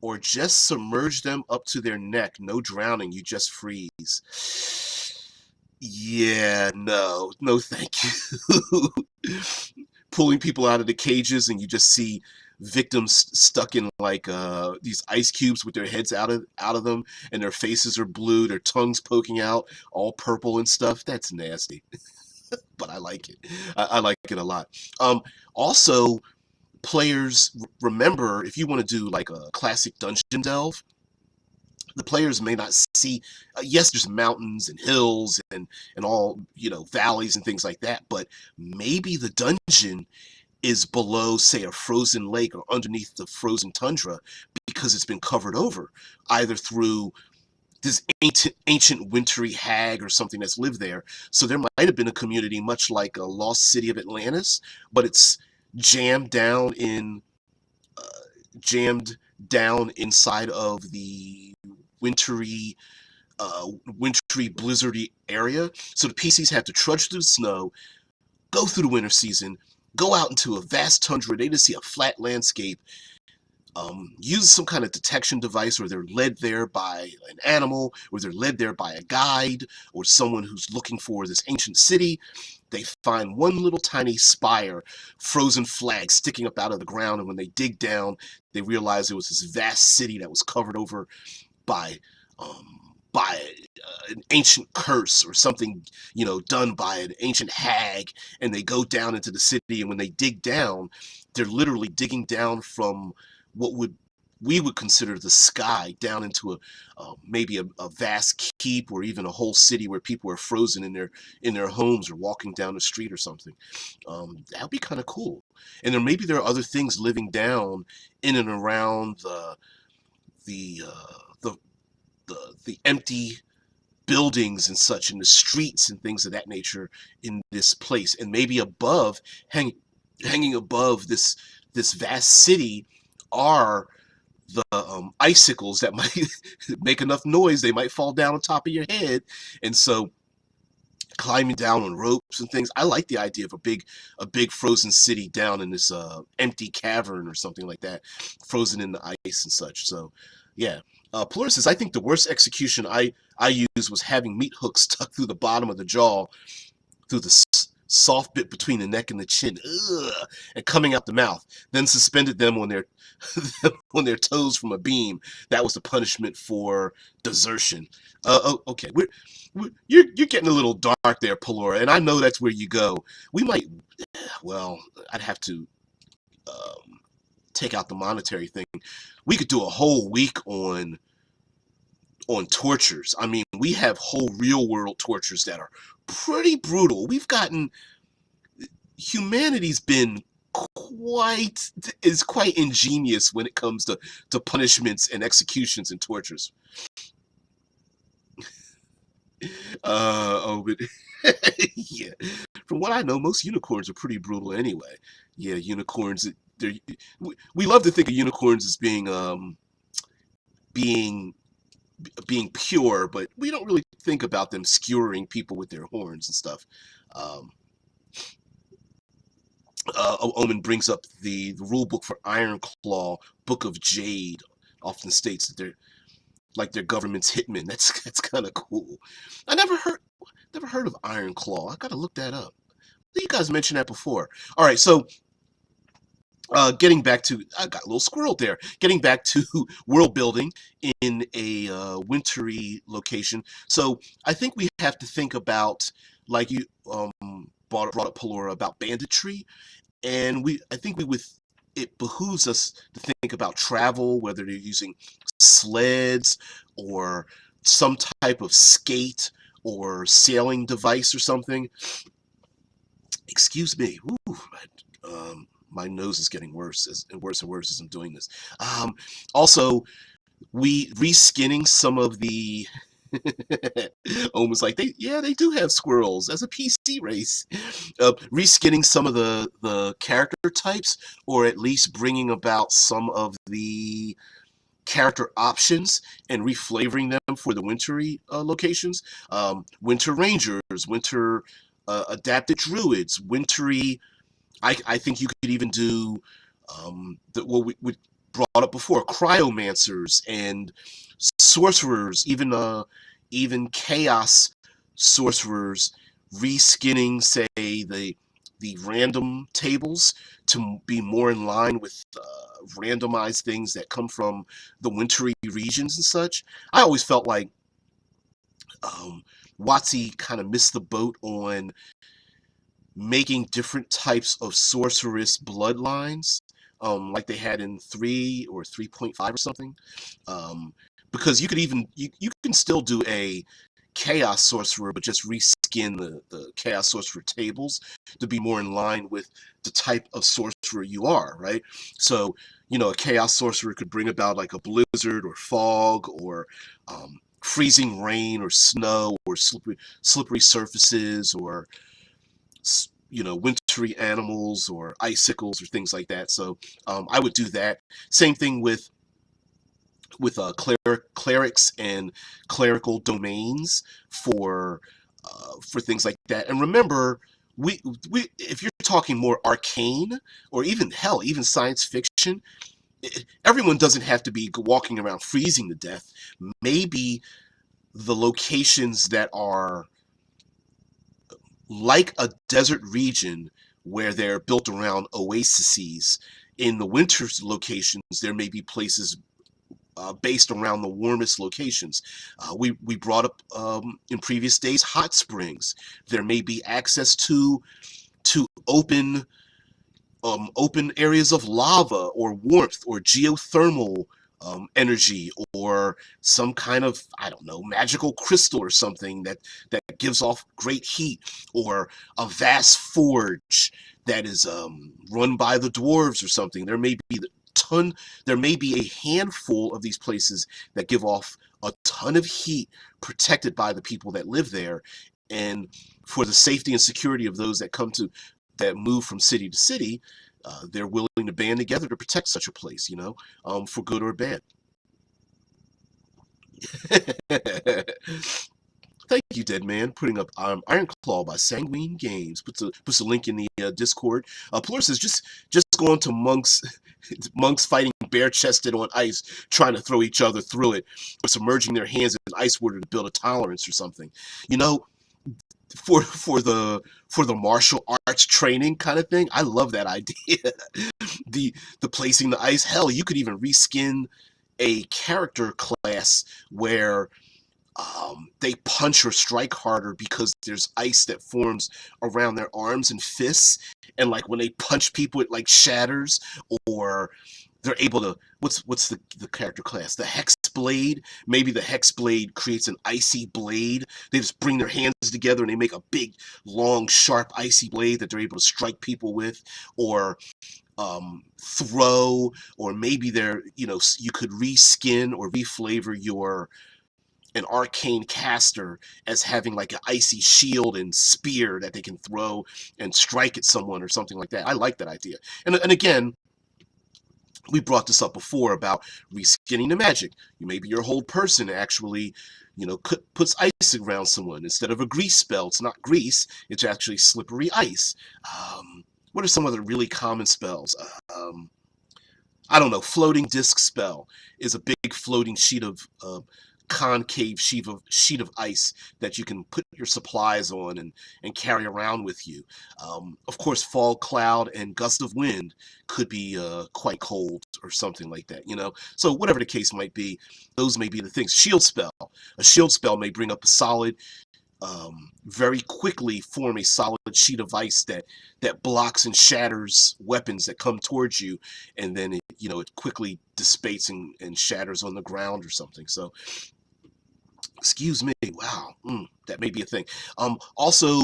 or just submerge them up to their neck. No drowning, you just freeze. Yeah, no, thank you. Pulling people out of the cages and you just see victims stuck in like these ice cubes with their heads out of them, and their faces are blue, their tongues poking out, all purple and stuff. That's nasty, but I like it. I like it a lot. Also, players remember, if you want to do like a classic dungeon delve, the players may not see, yes, there's mountains and hills and all, valleys and things like that, but maybe the dungeon is below, say, a frozen lake or underneath the frozen tundra, because it's been covered over, either through this ancient wintry hag or something that's lived there. So there might have been a community much like a lost city of Atlantis, but it's jammed down in uh, jammed down inside of the wintry wintry blizzardy area. So the PCs have to trudge through the snow, go through the winter season, go out into a vast tundra. They just see a flat landscape, use some kind of detection device, or they're led there by an animal, or they're led there by a guide, or someone who's looking for this ancient city. They find one little tiny spire, frozen flag sticking up out of the ground, and when they dig down, they realize it was this vast city that was covered over by by an ancient curse, or something, done by an ancient hag. And they go down into the city, and when they dig down, they're literally digging down from what we would consider the sky down into maybe a vast keep, or even a whole city where people are frozen in their homes, or walking down the street or something. That would be kind of cool. And then maybe there are other things living down in and around the the empty buildings and such, in the streets and things of that nature in this place. And maybe hanging above this vast city are the icicles that might make enough noise they might fall down on top of your head. And so climbing down on ropes and things. I like the idea of a big frozen city down in this empty cavern or something like that, frozen in the ice and such. So yeah. Plurus says, I think the worst execution I used was having meat hooks stuck through the bottom of the jaw, through the soft bit between the neck and the chin, ugh, and coming out the mouth. Then suspended them on their on their toes from a beam. That was the punishment for desertion. Oh, okay, you're getting a little dark there, Pelora, and I know that's where you go. We might, well, I'd have to take out the monetary thing. We could do a whole week on tortures. I mean, we have whole real world tortures that are pretty brutal. Humanity's been quite ingenious when it comes to punishments and executions and tortures. But yeah, from what I know, most unicorns are pretty brutal anyway. Yeah, unicorns. We love to think of unicorns as being being pure, but we don't really think about them skewering people with their horns and stuff. Um, Omen brings up the rule book for Iron Claw, Book of Jade, often states that they're like their government's hitmen. That's kind of cool. I never heard of Iron Claw. I gotta look that up. You guys mentioned that before. All right, so getting back to, I got a little squirrel there. Getting back to world building in a wintry location. So I think we have to think about, like you brought up, Pelora, about banditry, and I think it behooves us to think about travel, whether they're using sleds or some type of skate or sailing device or something. Excuse me. Ooh, my nose is getting worse and worse as I'm doing this. Also, we reskinning some of the almost like they do have squirrels as a PC race. Reskinning some of the character types, or at least bringing about some of the character options and reflavoring them for the wintry locations. Winter rangers, winter adapted druids, wintry. I think you could even do what we brought up before, cryomancers and sorcerers, even chaos sorcerers, reskinning, say, the random tables to be more in line with randomized things that come from the wintry regions and such. I always felt like WotC kind of missed the boat on making different types of sorceress bloodlines, like they had in 3 or 3.5 or something. Um, because you can still do a chaos sorcerer, but just reskin the chaos sorcerer tables to be more in line with the type of sorcerer you are, right? So, a chaos sorcerer could bring about like a blizzard or fog or freezing rain or snow or slippery surfaces or wintry animals or icicles or things like that. So I would do that. Same thing with clerics and clerical domains for things like that. And remember, we if you're talking more arcane or even hell, even science fiction, everyone doesn't have to be walking around freezing to death. Maybe the locations that are like a desert region where they're built around oases. In the winter locations, there may be places based around the warmest locations. We brought up in previous days hot springs. There may be access to open areas of lava or warmth or geothermal energy or some kind of, I don't know, magical crystal or something that gives off great heat, or a vast forge that is run by the dwarves or something. There may be a handful of these places that give off a ton of heat protected by the people that live there, and for the safety and security of those that move from city to city, they're willing to band together to protect such a place, for good or bad. Thank you, Dead Man, putting up Iron Claw by Sanguine Games. Puts a link in the Discord. Plur says just going to monks fighting bare chested on ice, trying to throw each other through it, or submerging their hands in ice water to build a tolerance or something. For the martial arts training kind of thing, I love that idea. the placing the ice. Hell, you could even reskin a character class where they punch or strike harder because there's ice that forms around their arms and fists, and like when they punch people, it like shatters, or they're able to what's the character class, the hex blade. Maybe the hex blade creates an icy blade. They just bring their hands together and they make a big long sharp icy blade that they're able to strike people with, or throw, or maybe you could reskin or reflavor an arcane caster as having like an icy shield and spear that they can throw and strike at someone or something like that. I like that idea. And again, we brought this up before about reskinning the magic. Maybe your whole person actually, puts ice around someone. Instead of a grease spell, it's not grease, it's actually slippery ice. What are some other really common spells? I don't know. Floating disc spell is a big floating concave sheet of ice that you can put your supplies on and carry around with you. Of course, fog cloud and gust of wind could be quite cold or something like that, So whatever the case might be, those may be the things. Shield spell. A shield spell may bring up a solid, very quickly form a solid sheet of ice that blocks and shatters weapons that come towards you, and then it quickly dissipates and shatters on the ground or something. So excuse me. Wow, that may be a thing. Also,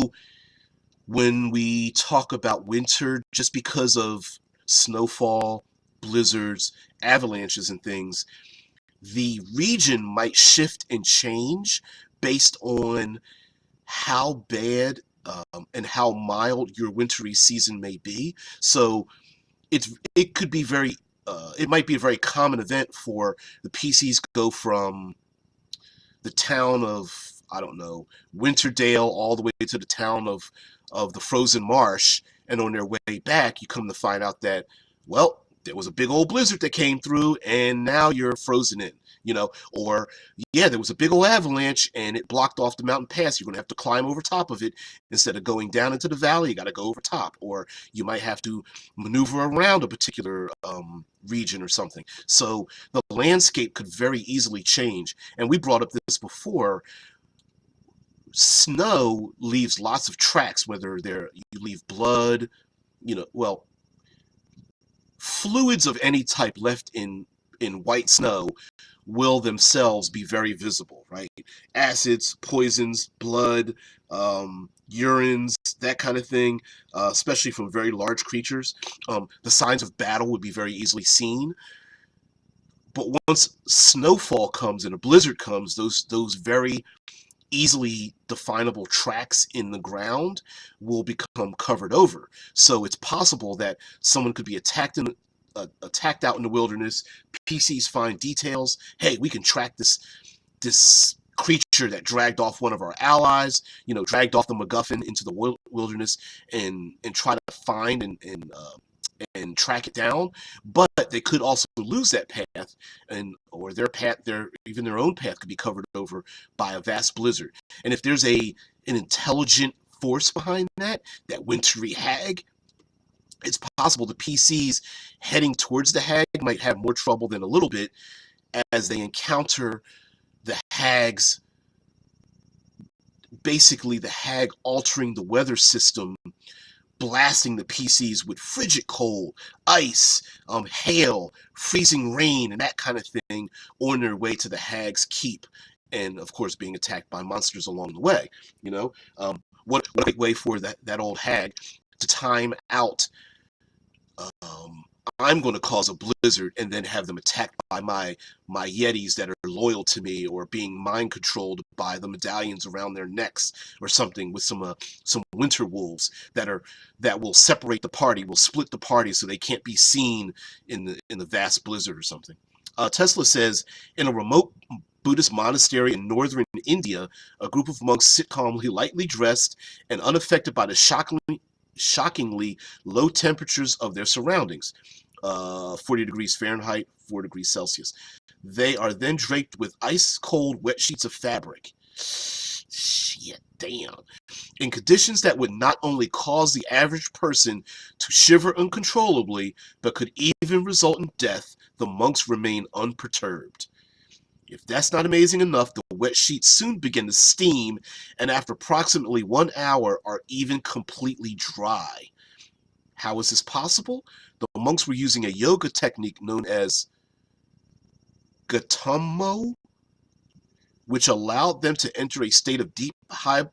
when we talk about winter, just because of snowfall, blizzards, avalanches, and things, the region might shift and change based on how bad and how mild your wintry season may be. So it could be it might be a very common event for the PCs go from the town of, I don't know, Winterdale all the way to the town of the Frozen Marsh, and on their way back, you come to find out that, well, there was a big old blizzard that came through, and now you're frozen in. or yeah, there was a big old avalanche and it blocked off the mountain pass. You're going to have to climb over top of it instead of going down into the valley. You got to go over top, or you might have to maneuver around a particular region or something. So the landscape could very easily change. And we brought up this before. Snow leaves lots of tracks, whether you leave blood, well, fluids of any type left in white snow will themselves be very visible, right? Acids, poisons, blood, urines, that kind of thing, especially from very large creatures. The signs of battle would be very easily seen. But once snowfall comes and a blizzard comes, those very easily definable tracks in the ground will become covered over. So it's possible that someone could be attacked out in the wilderness. PCs find details. Hey, we can track this creature that dragged off one of our allies. Dragged off the MacGuffin into the wilderness and try to find and track it down. But they could also lose that path, or even their own path could be covered over by a vast blizzard. And if there's an intelligent force behind that wintry hag, it's possible the PCs heading towards the hag might have more trouble than a little bit as they encounter the hags, basically the hag altering the weather system, blasting the PCs with frigid cold, ice, hail, freezing rain, and that kind of thing on their way to the hag's keep, and of course being attacked by monsters along the way. What a great way for that old hag to time out. I'm going to cause a blizzard and then have them attacked by my yetis that are loyal to me, or being mind controlled by the medallions around their necks or something, with some winter wolves that will separate the party, will split the party so they can't be seen in the vast blizzard or something. Tesla says, in a remote Buddhist monastery in northern India, a group of monks sit calmly, lightly dressed, and unaffected by the shockingly low temperatures of their surroundings, 40 degrees Fahrenheit, 4 degrees Celsius. They are then draped with ice-cold wet sheets of fabric. Shit, damn. In conditions that would not only cause the average person to shiver uncontrollably, but could even result in death, the monks remain unperturbed. If that's not amazing enough, the wet sheets soon begin to steam, and after approximately 1 hour are even completely dry. How is this possible? The monks were using a yoga technique known as Gautamo, which allowed them to enter a state of deep, high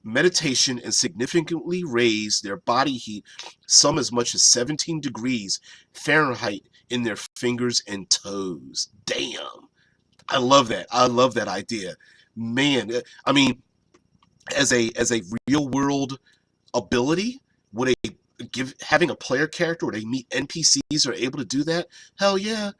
meditation and significantly raise their body heat, some as much as 17 degrees Fahrenheit, in their fingers and toes. Damn. I love that. I love that idea. Man, I mean, as a real world ability, would having a player character where they meet NPCs are able to do that? Hell yeah.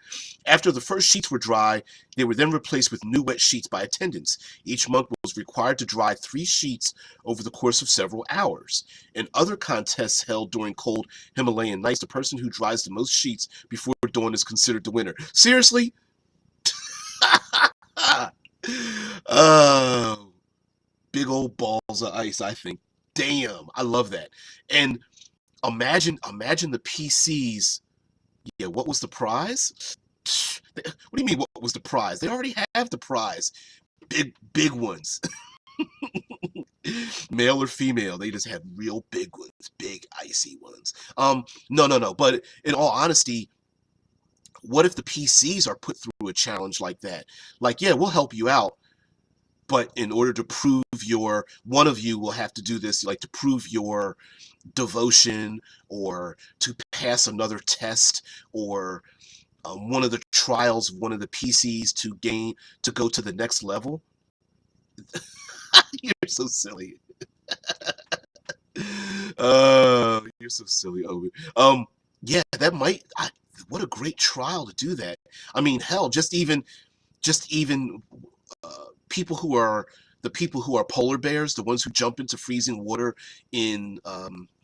After the first sheets were dry, they were then replaced with new wet sheets by attendants. Each monk was required to dry 3 sheets over the course of several hours. In other contests held during cold Himalayan nights, the person who dries the most sheets before dawn is considered the winner. Seriously? Oh, big old balls of ice, I think. Damn, I love that. And imagine the PCs. Yeah, what was the prize? What do you mean, what was the prize? They already have the prize. Big ones. Male or female, they just have real big ones. Big, icy ones. No. But in all honesty, what if the PCs are put through a challenge like that? Like, yeah, we'll help you out, but in order to prove one of you will have to do this, like to prove your devotion, or to pass another test, or one of the trials of one of the PCs to go to the next level. You're so silly. You're so silly, Obi. Yeah, what a great trial to do that. I mean, hell, just even people who are the people who are polar bears, the ones who jump into freezing water in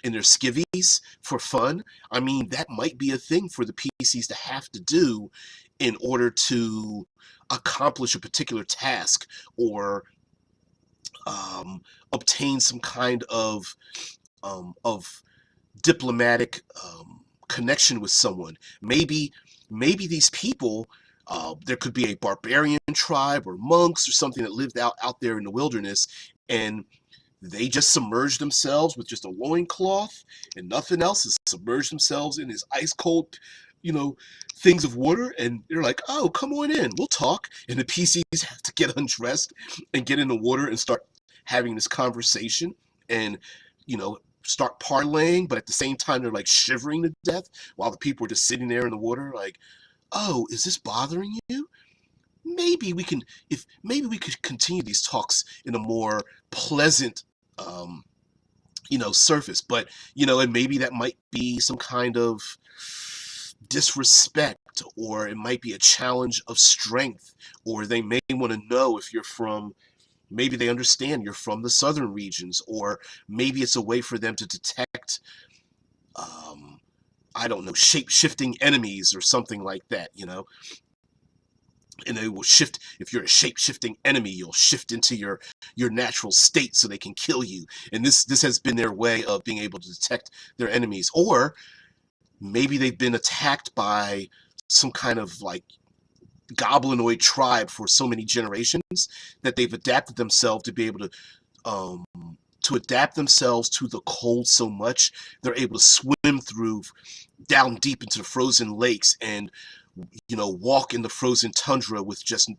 their skivvies for fun. I mean, that might be a thing for the PCs to have to do in order to accomplish a particular task or obtain some kind of diplomatic connection with someone. Maybe these people, there could be a barbarian tribe or monks or something that lived out there in the wilderness, and they just submerged themselves with just a loincloth and nothing else, and submerged themselves in this ice cold, you know, things of water, and they're like, oh, come on in, we'll talk. And the PCs have to get undressed and get in the water and start having this conversation and, start parlaying, but at the same time they're like shivering to death while the people are just sitting there in the water like, oh, is this bothering you? Maybe we could continue these talks in a more pleasant surface, but and maybe that might be some kind of disrespect, or it might be a challenge of strength, or they may want to know if you're from, maybe they understand you're from the southern regions, or maybe it's a way for them to detect, I don't know, shape-shifting enemies or something like that. And they will shift. If you're a shape-shifting enemy, you'll shift into your natural state so they can kill you. And this has been their way of being able to detect their enemies. Or maybe they've been attacked by some kind of like goblinoid tribe for so many generations that they've adapted themselves to be able to adapt themselves to the cold so much they're able to swim through down deep into the frozen lakes and walk in the frozen tundra with just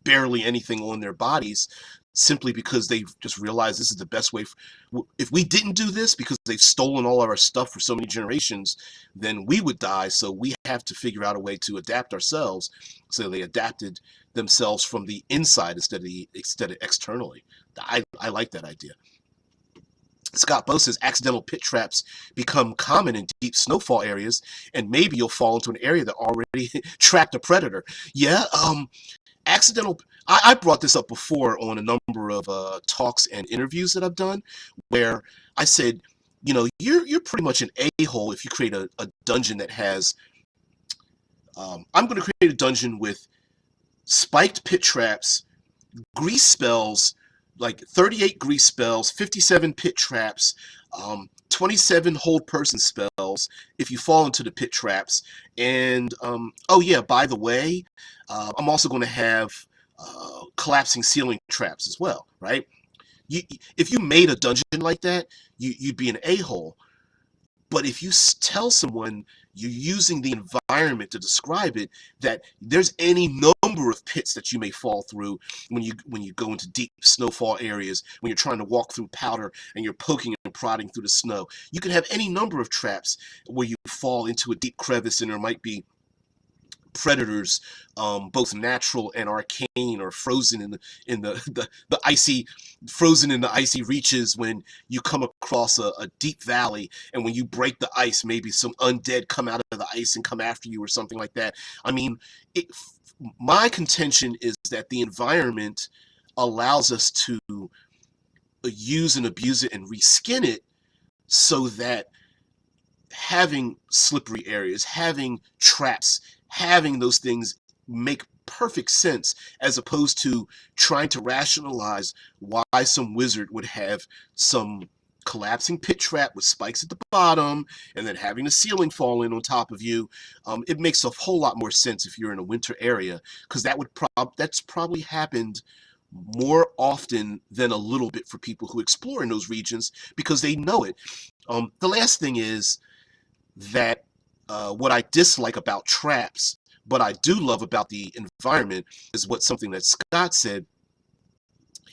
barely anything on their bodies, simply because they've just realized this is the best way. If we didn't do this, because they've stolen all of our stuff for so many generations, then we would die. So we have to figure out a way to adapt ourselves. So they adapted themselves from the inside instead of externally. I like that idea. Scott Bowe says accidental pit traps become common in deep snowfall areas, and maybe you'll fall into an area that already trapped a predator. Yeah, accidental. I brought this up before on a number of talks and interviews that I've done, where I said, you're pretty much an a-hole if you create a dungeon that has. I'm going to create a dungeon with spiked pit traps, grease spells, like 38 grease spells, 57 pit traps, 27 hold person spells if you fall into the pit traps. And oh yeah, by the way, I'm also going to have collapsing ceiling traps as well, right? If you made a dungeon like that, you'd be an a-hole. But if you tell someone you're using the environment to describe it, that there's any number of pits that you may fall through when you go into deep snowfall areas, when you're trying to walk through powder and you're poking and prodding through the snow, you can have any number of traps where you fall into a deep crevice and there might be predators, both natural and arcane, or frozen in the icy, frozen in the icy reaches when you come across a deep valley, and when you break the ice, maybe some undead come out of the ice and come after you or something like that. I mean, my contention is that the environment allows us to use and abuse it and reskin it so that having slippery areas, having traps, having those things make perfect sense, as opposed to trying to rationalize why some wizard would have some collapsing pit trap with spikes at the bottom and then having the ceiling fall in on top of you. It makes a whole lot more sense if you're in a winter area, because that's probably happened more often than a little bit for people who explore in those regions, because they know it. The last thing is that what I dislike about traps, but I do love about the environment, is something that Scott said,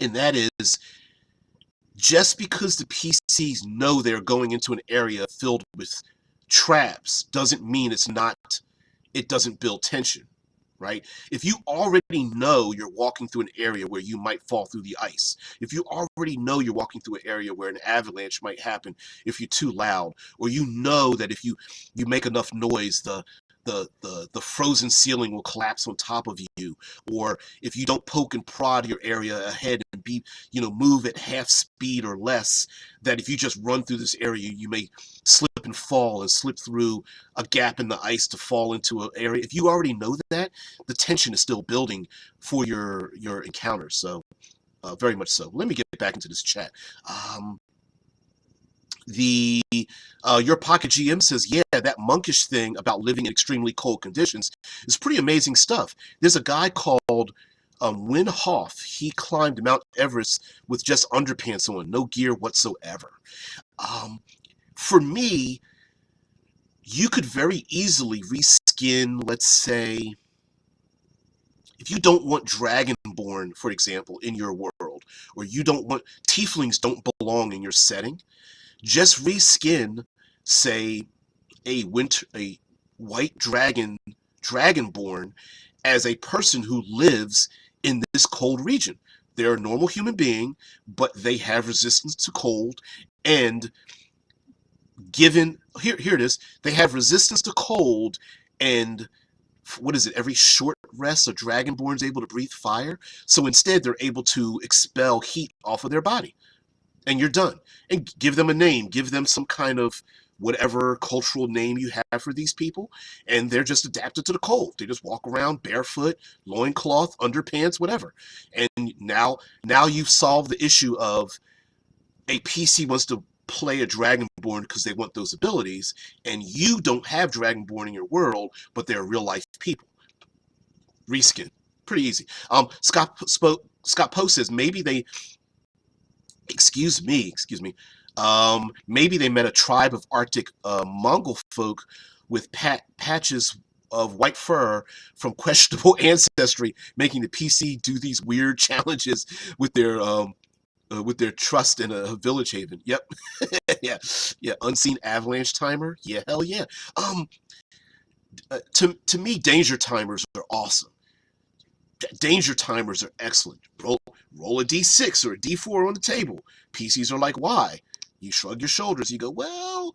and that is, just because the PCs know they're going into an area filled with traps doesn't mean it doesn't build tension, right? If you already know you're walking through an area where you might fall through the ice, if you already know you're walking through an area where an avalanche might happen if you're too loud, or you know that if you make enough noise, the frozen ceiling will collapse on top of you, or if you don't poke and prod your area ahead and be, move at half speed or less, that if you just run through this area, you may slip and fall and slip through a gap in the ice to fall into an area. If you already know that, the tension is still building for your encounter. So very much so. Let me get back into this chat. The Your Pocket GM says, yeah, that monkish thing about living in extremely cold conditions is pretty amazing stuff. There's a guy called Win Hoff. He climbed Mount Everest with just underpants on, no gear whatsoever. For me, you could very easily reskin, let's say, if you don't want Dragonborn, for example, in your world, or you don't want Tieflings don't belong in your setting, just reskin, say, a white dragonborn as a person who lives in this cold region. They're a normal human being, but they have resistance to cold, and given here it is, they have resistance to cold, and what is it? Every short rest, a dragonborn's able to breathe fire. So instead, they're able to expel heat off of their body, and you're done. And give them a name, give them some kind of whatever cultural name you have for these people, and they're just adapted to the cold. They just walk around barefoot, loincloth, underpants, whatever. And now you've solved the issue of a PC wants to play a Dragonborn because they want those abilities, and you don't have Dragonborn in your world, but they're real life people. Reskin. Pretty easy. Scott Poe says maybe they excuse me. Maybe they met a tribe of Arctic Mongol folk with patches of white fur from questionable ancestry, making the PC do these weird challenges with their trust in a village haven. Yep. yeah. Unseen avalanche timer. Yeah, hell yeah. To me, danger timers are awesome. Danger timers are excellent. Roll a d6 or a d4 on the table. PCs are like, why? You shrug your shoulders. You go, well,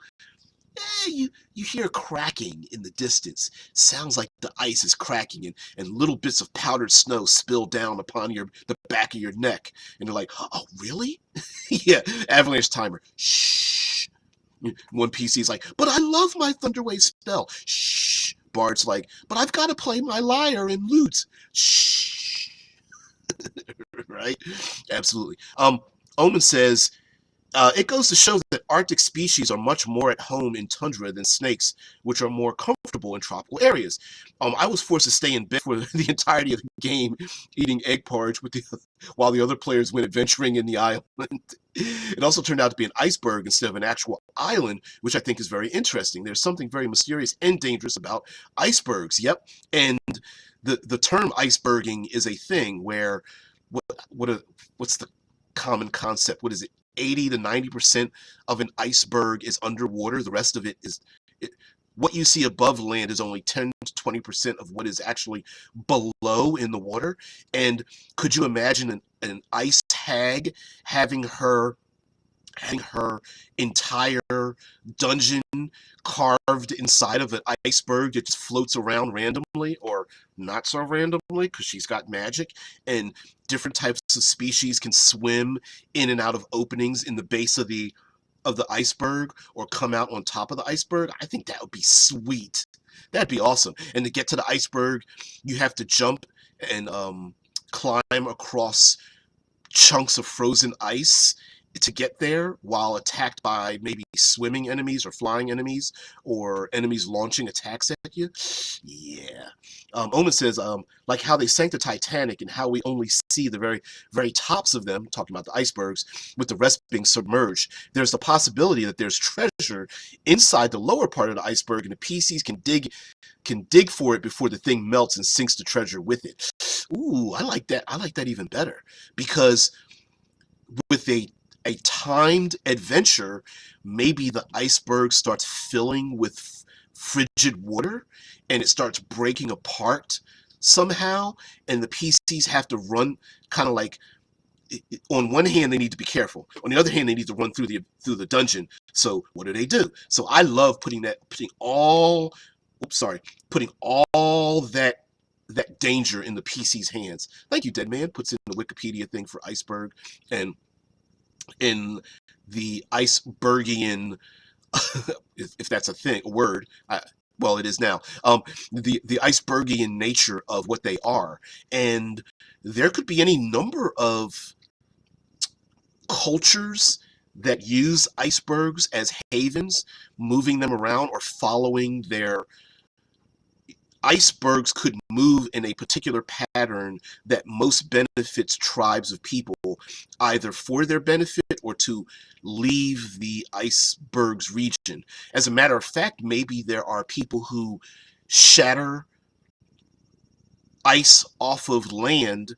you hear cracking in the distance. Sounds like the ice is cracking, and little bits of powdered snow spill down upon the back of your neck. And they're like, oh, really? Yeah, avalanche timer. Shh. One PC's like, but I love my Thunderwave spell. Shh. Bard's like, but I've got to play my lyre and lute. Shh. Right? Absolutely. Omen says, it goes to show that Arctic species are much more at home in tundra than snakes, which are more comfortable in tropical areas. I was forced to stay in bed for the entirety of the game, eating egg porridge while the other players went adventuring in the island. It also turned out to be an iceberg instead of an actual island, which I think is very interesting. There's something very mysterious and dangerous about icebergs. Yep, and the term iceberging is a thing where what's the common concept? What is it? 80 to 90% of an iceberg is underwater. The rest of it is what you see above land is only 10 to 20% of what is actually below in the water. And could you imagine an ice hag having her entire dungeon carved inside of an iceberg that just floats around randomly, or not so randomly because she's got magic, and different types of species can swim in and out of openings in the base of the iceberg or come out on top of the iceberg? I think that would be sweet. That'd be awesome. And to get to the iceberg, you have to jump and climb across chunks of frozen ice to get there, while attacked by maybe swimming enemies or flying enemies or enemies launching attacks at you. Yeah. Omen says, like how they sank the Titanic and how we only see the very, very tops of them, talking about the icebergs, with the rest being submerged. There's the possibility that there's treasure inside the lower part of the iceberg, and the PCs can dig for it before the thing melts and sinks the treasure with it. Ooh, I like that. I like that even better, because with a timed adventure, maybe the iceberg starts filling with frigid water and it starts breaking apart somehow, and the PCs have to run kind of like, on one hand they need to be careful, on the other hand they need to run through the dungeon. So what do? So I love putting all oops, sorry, putting all that danger in the PC's hands. Thank you, Dead Man. Puts in the Wikipedia thing for iceberg, and in the icebergian, if that's a thing, a word. Well, it is now. The icebergian nature of what they are, and there could be any number of cultures that use icebergs as havens, moving them around or following their icebergs could move in a particular pattern that most benefits tribes of people, either for their benefit or to leave the iceberg's region. As a matter of fact, maybe there are people who shatter ice off of land,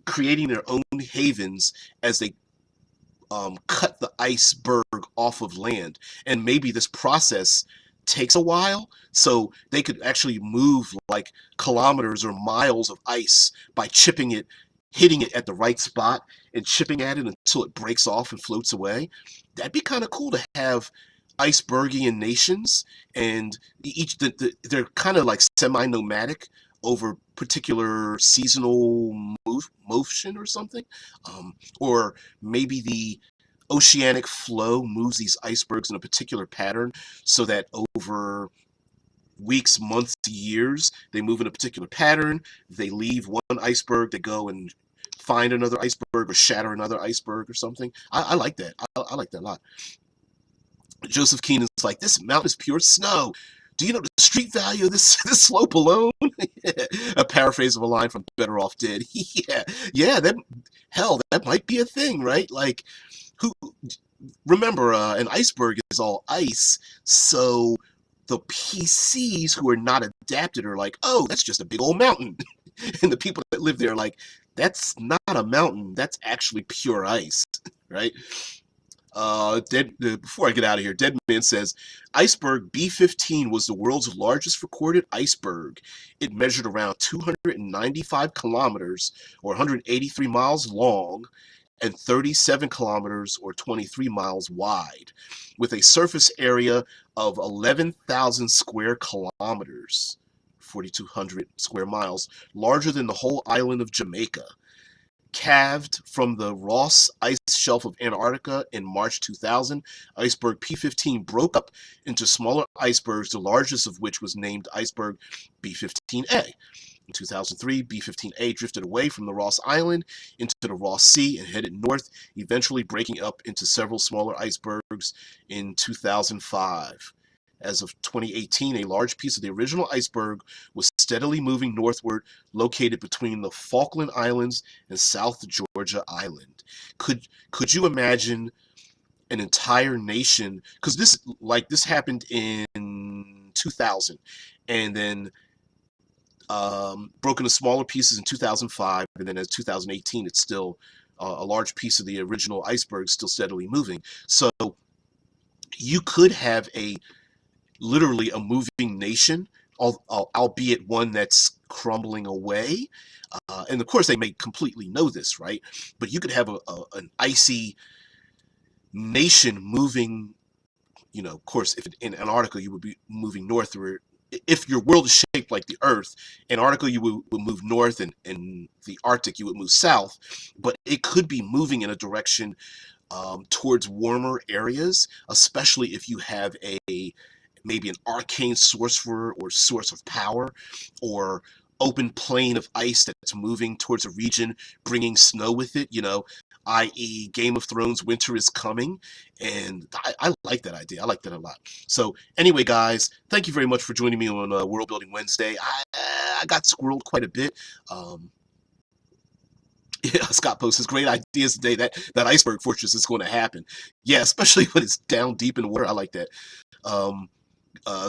creating their own havens as they cut the iceberg off of land. And maybe this process takes a while, so they could actually move like kilometers or miles of ice by chipping it, hitting it at the right spot, and chipping at it until it breaks off and floats away. That'd be kind of cool to have icebergian nations, and they're kind of like semi-nomadic over particular seasonal motion or something, or maybe the oceanic flow moves these icebergs in a particular pattern so that over weeks, months, years, they move in a particular pattern. They leave one iceberg, they go and find another iceberg or shatter another iceberg or something. I like that. I like that a lot. Joseph Keenan's like, this mountain is pure snow. Do you know the street value of this slope alone? A paraphrase of a line from Better Off Dead. Yeah, that might be a thing, right? Like, who? Remember, an iceberg is all ice, so the PCs who are not adapted are like, oh, that's just a big old mountain, and the people that live there are like, that's not a mountain, that's actually pure ice, right? Before I get out of here, Deadman says iceberg B-15 was the world's largest recorded iceberg. It measured around 295 kilometers or 183 miles long and 37 kilometers or 23 miles wide, with a surface area of 11,000 square kilometers, 4,200 square miles, larger than the whole island of Jamaica. Calved from the Ross Ice Shelf of Antarctica in March 2000, iceberg P-15 broke up into smaller icebergs, the largest of which was named iceberg B-15A. In 2003, B-15A drifted away from the Ross Island into the Ross Sea and headed north, eventually breaking up into several smaller icebergs in 2005. As of 2018, a large piece of the original iceberg was steadily moving northward, located between the Falkland Islands and South Georgia Island. Could you imagine an entire nation? Because this happened in 2000, and then broken into smaller pieces in 2005, and then in 2018, it's still a large piece of the original iceberg still steadily moving. So you could have literally a moving nation, albeit one that's crumbling away. And of course, they may completely know this, right? But you could have an icy nation moving, of course, if in Antarctica, you would be moving northward. If your world is shaped like the Earth, Antarctica, you would move north, and the Arctic, you would move south. But it could be moving in a direction towards warmer areas, especially if you have maybe an arcane sorcerer or source of power, or open plain of ice that's moving towards a region, bringing snow with it, i.e. Game of Thrones, winter is coming. And I like that idea. I like that a lot. So anyway, guys, thank you very much for joining me on World Building Wednesday. I got squirreled quite a bit. Yeah, Scott posts great ideas today. That iceberg fortress is going to happen. Yeah, especially when it's down deep in the water. I like that.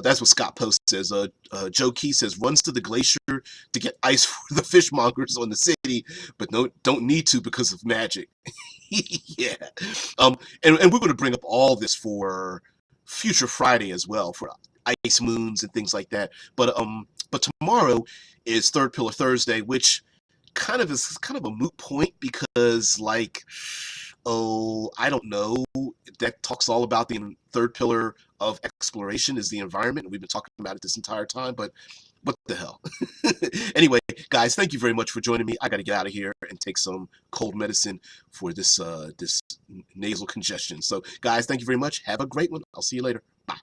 That's what Scott Post says. Joe Key says runs to the glacier to get ice for the fishmongers on the city, but don't need to because of magic. Yeah. And we're going to bring up all this for future Friday as well, for ice moons and things like that. But tomorrow is Third Pillar Thursday, which is kind of a moot point, because like Oh, I don't know. That talks all about the third pillar of exploration is the environment. We've been talking about it this entire time, but what the hell? Anyway, guys, thank you very much for joining me. I got to get out of here and take some cold medicine for this nasal congestion. So, guys, thank you very much. Have a great one. I'll see you later. Bye.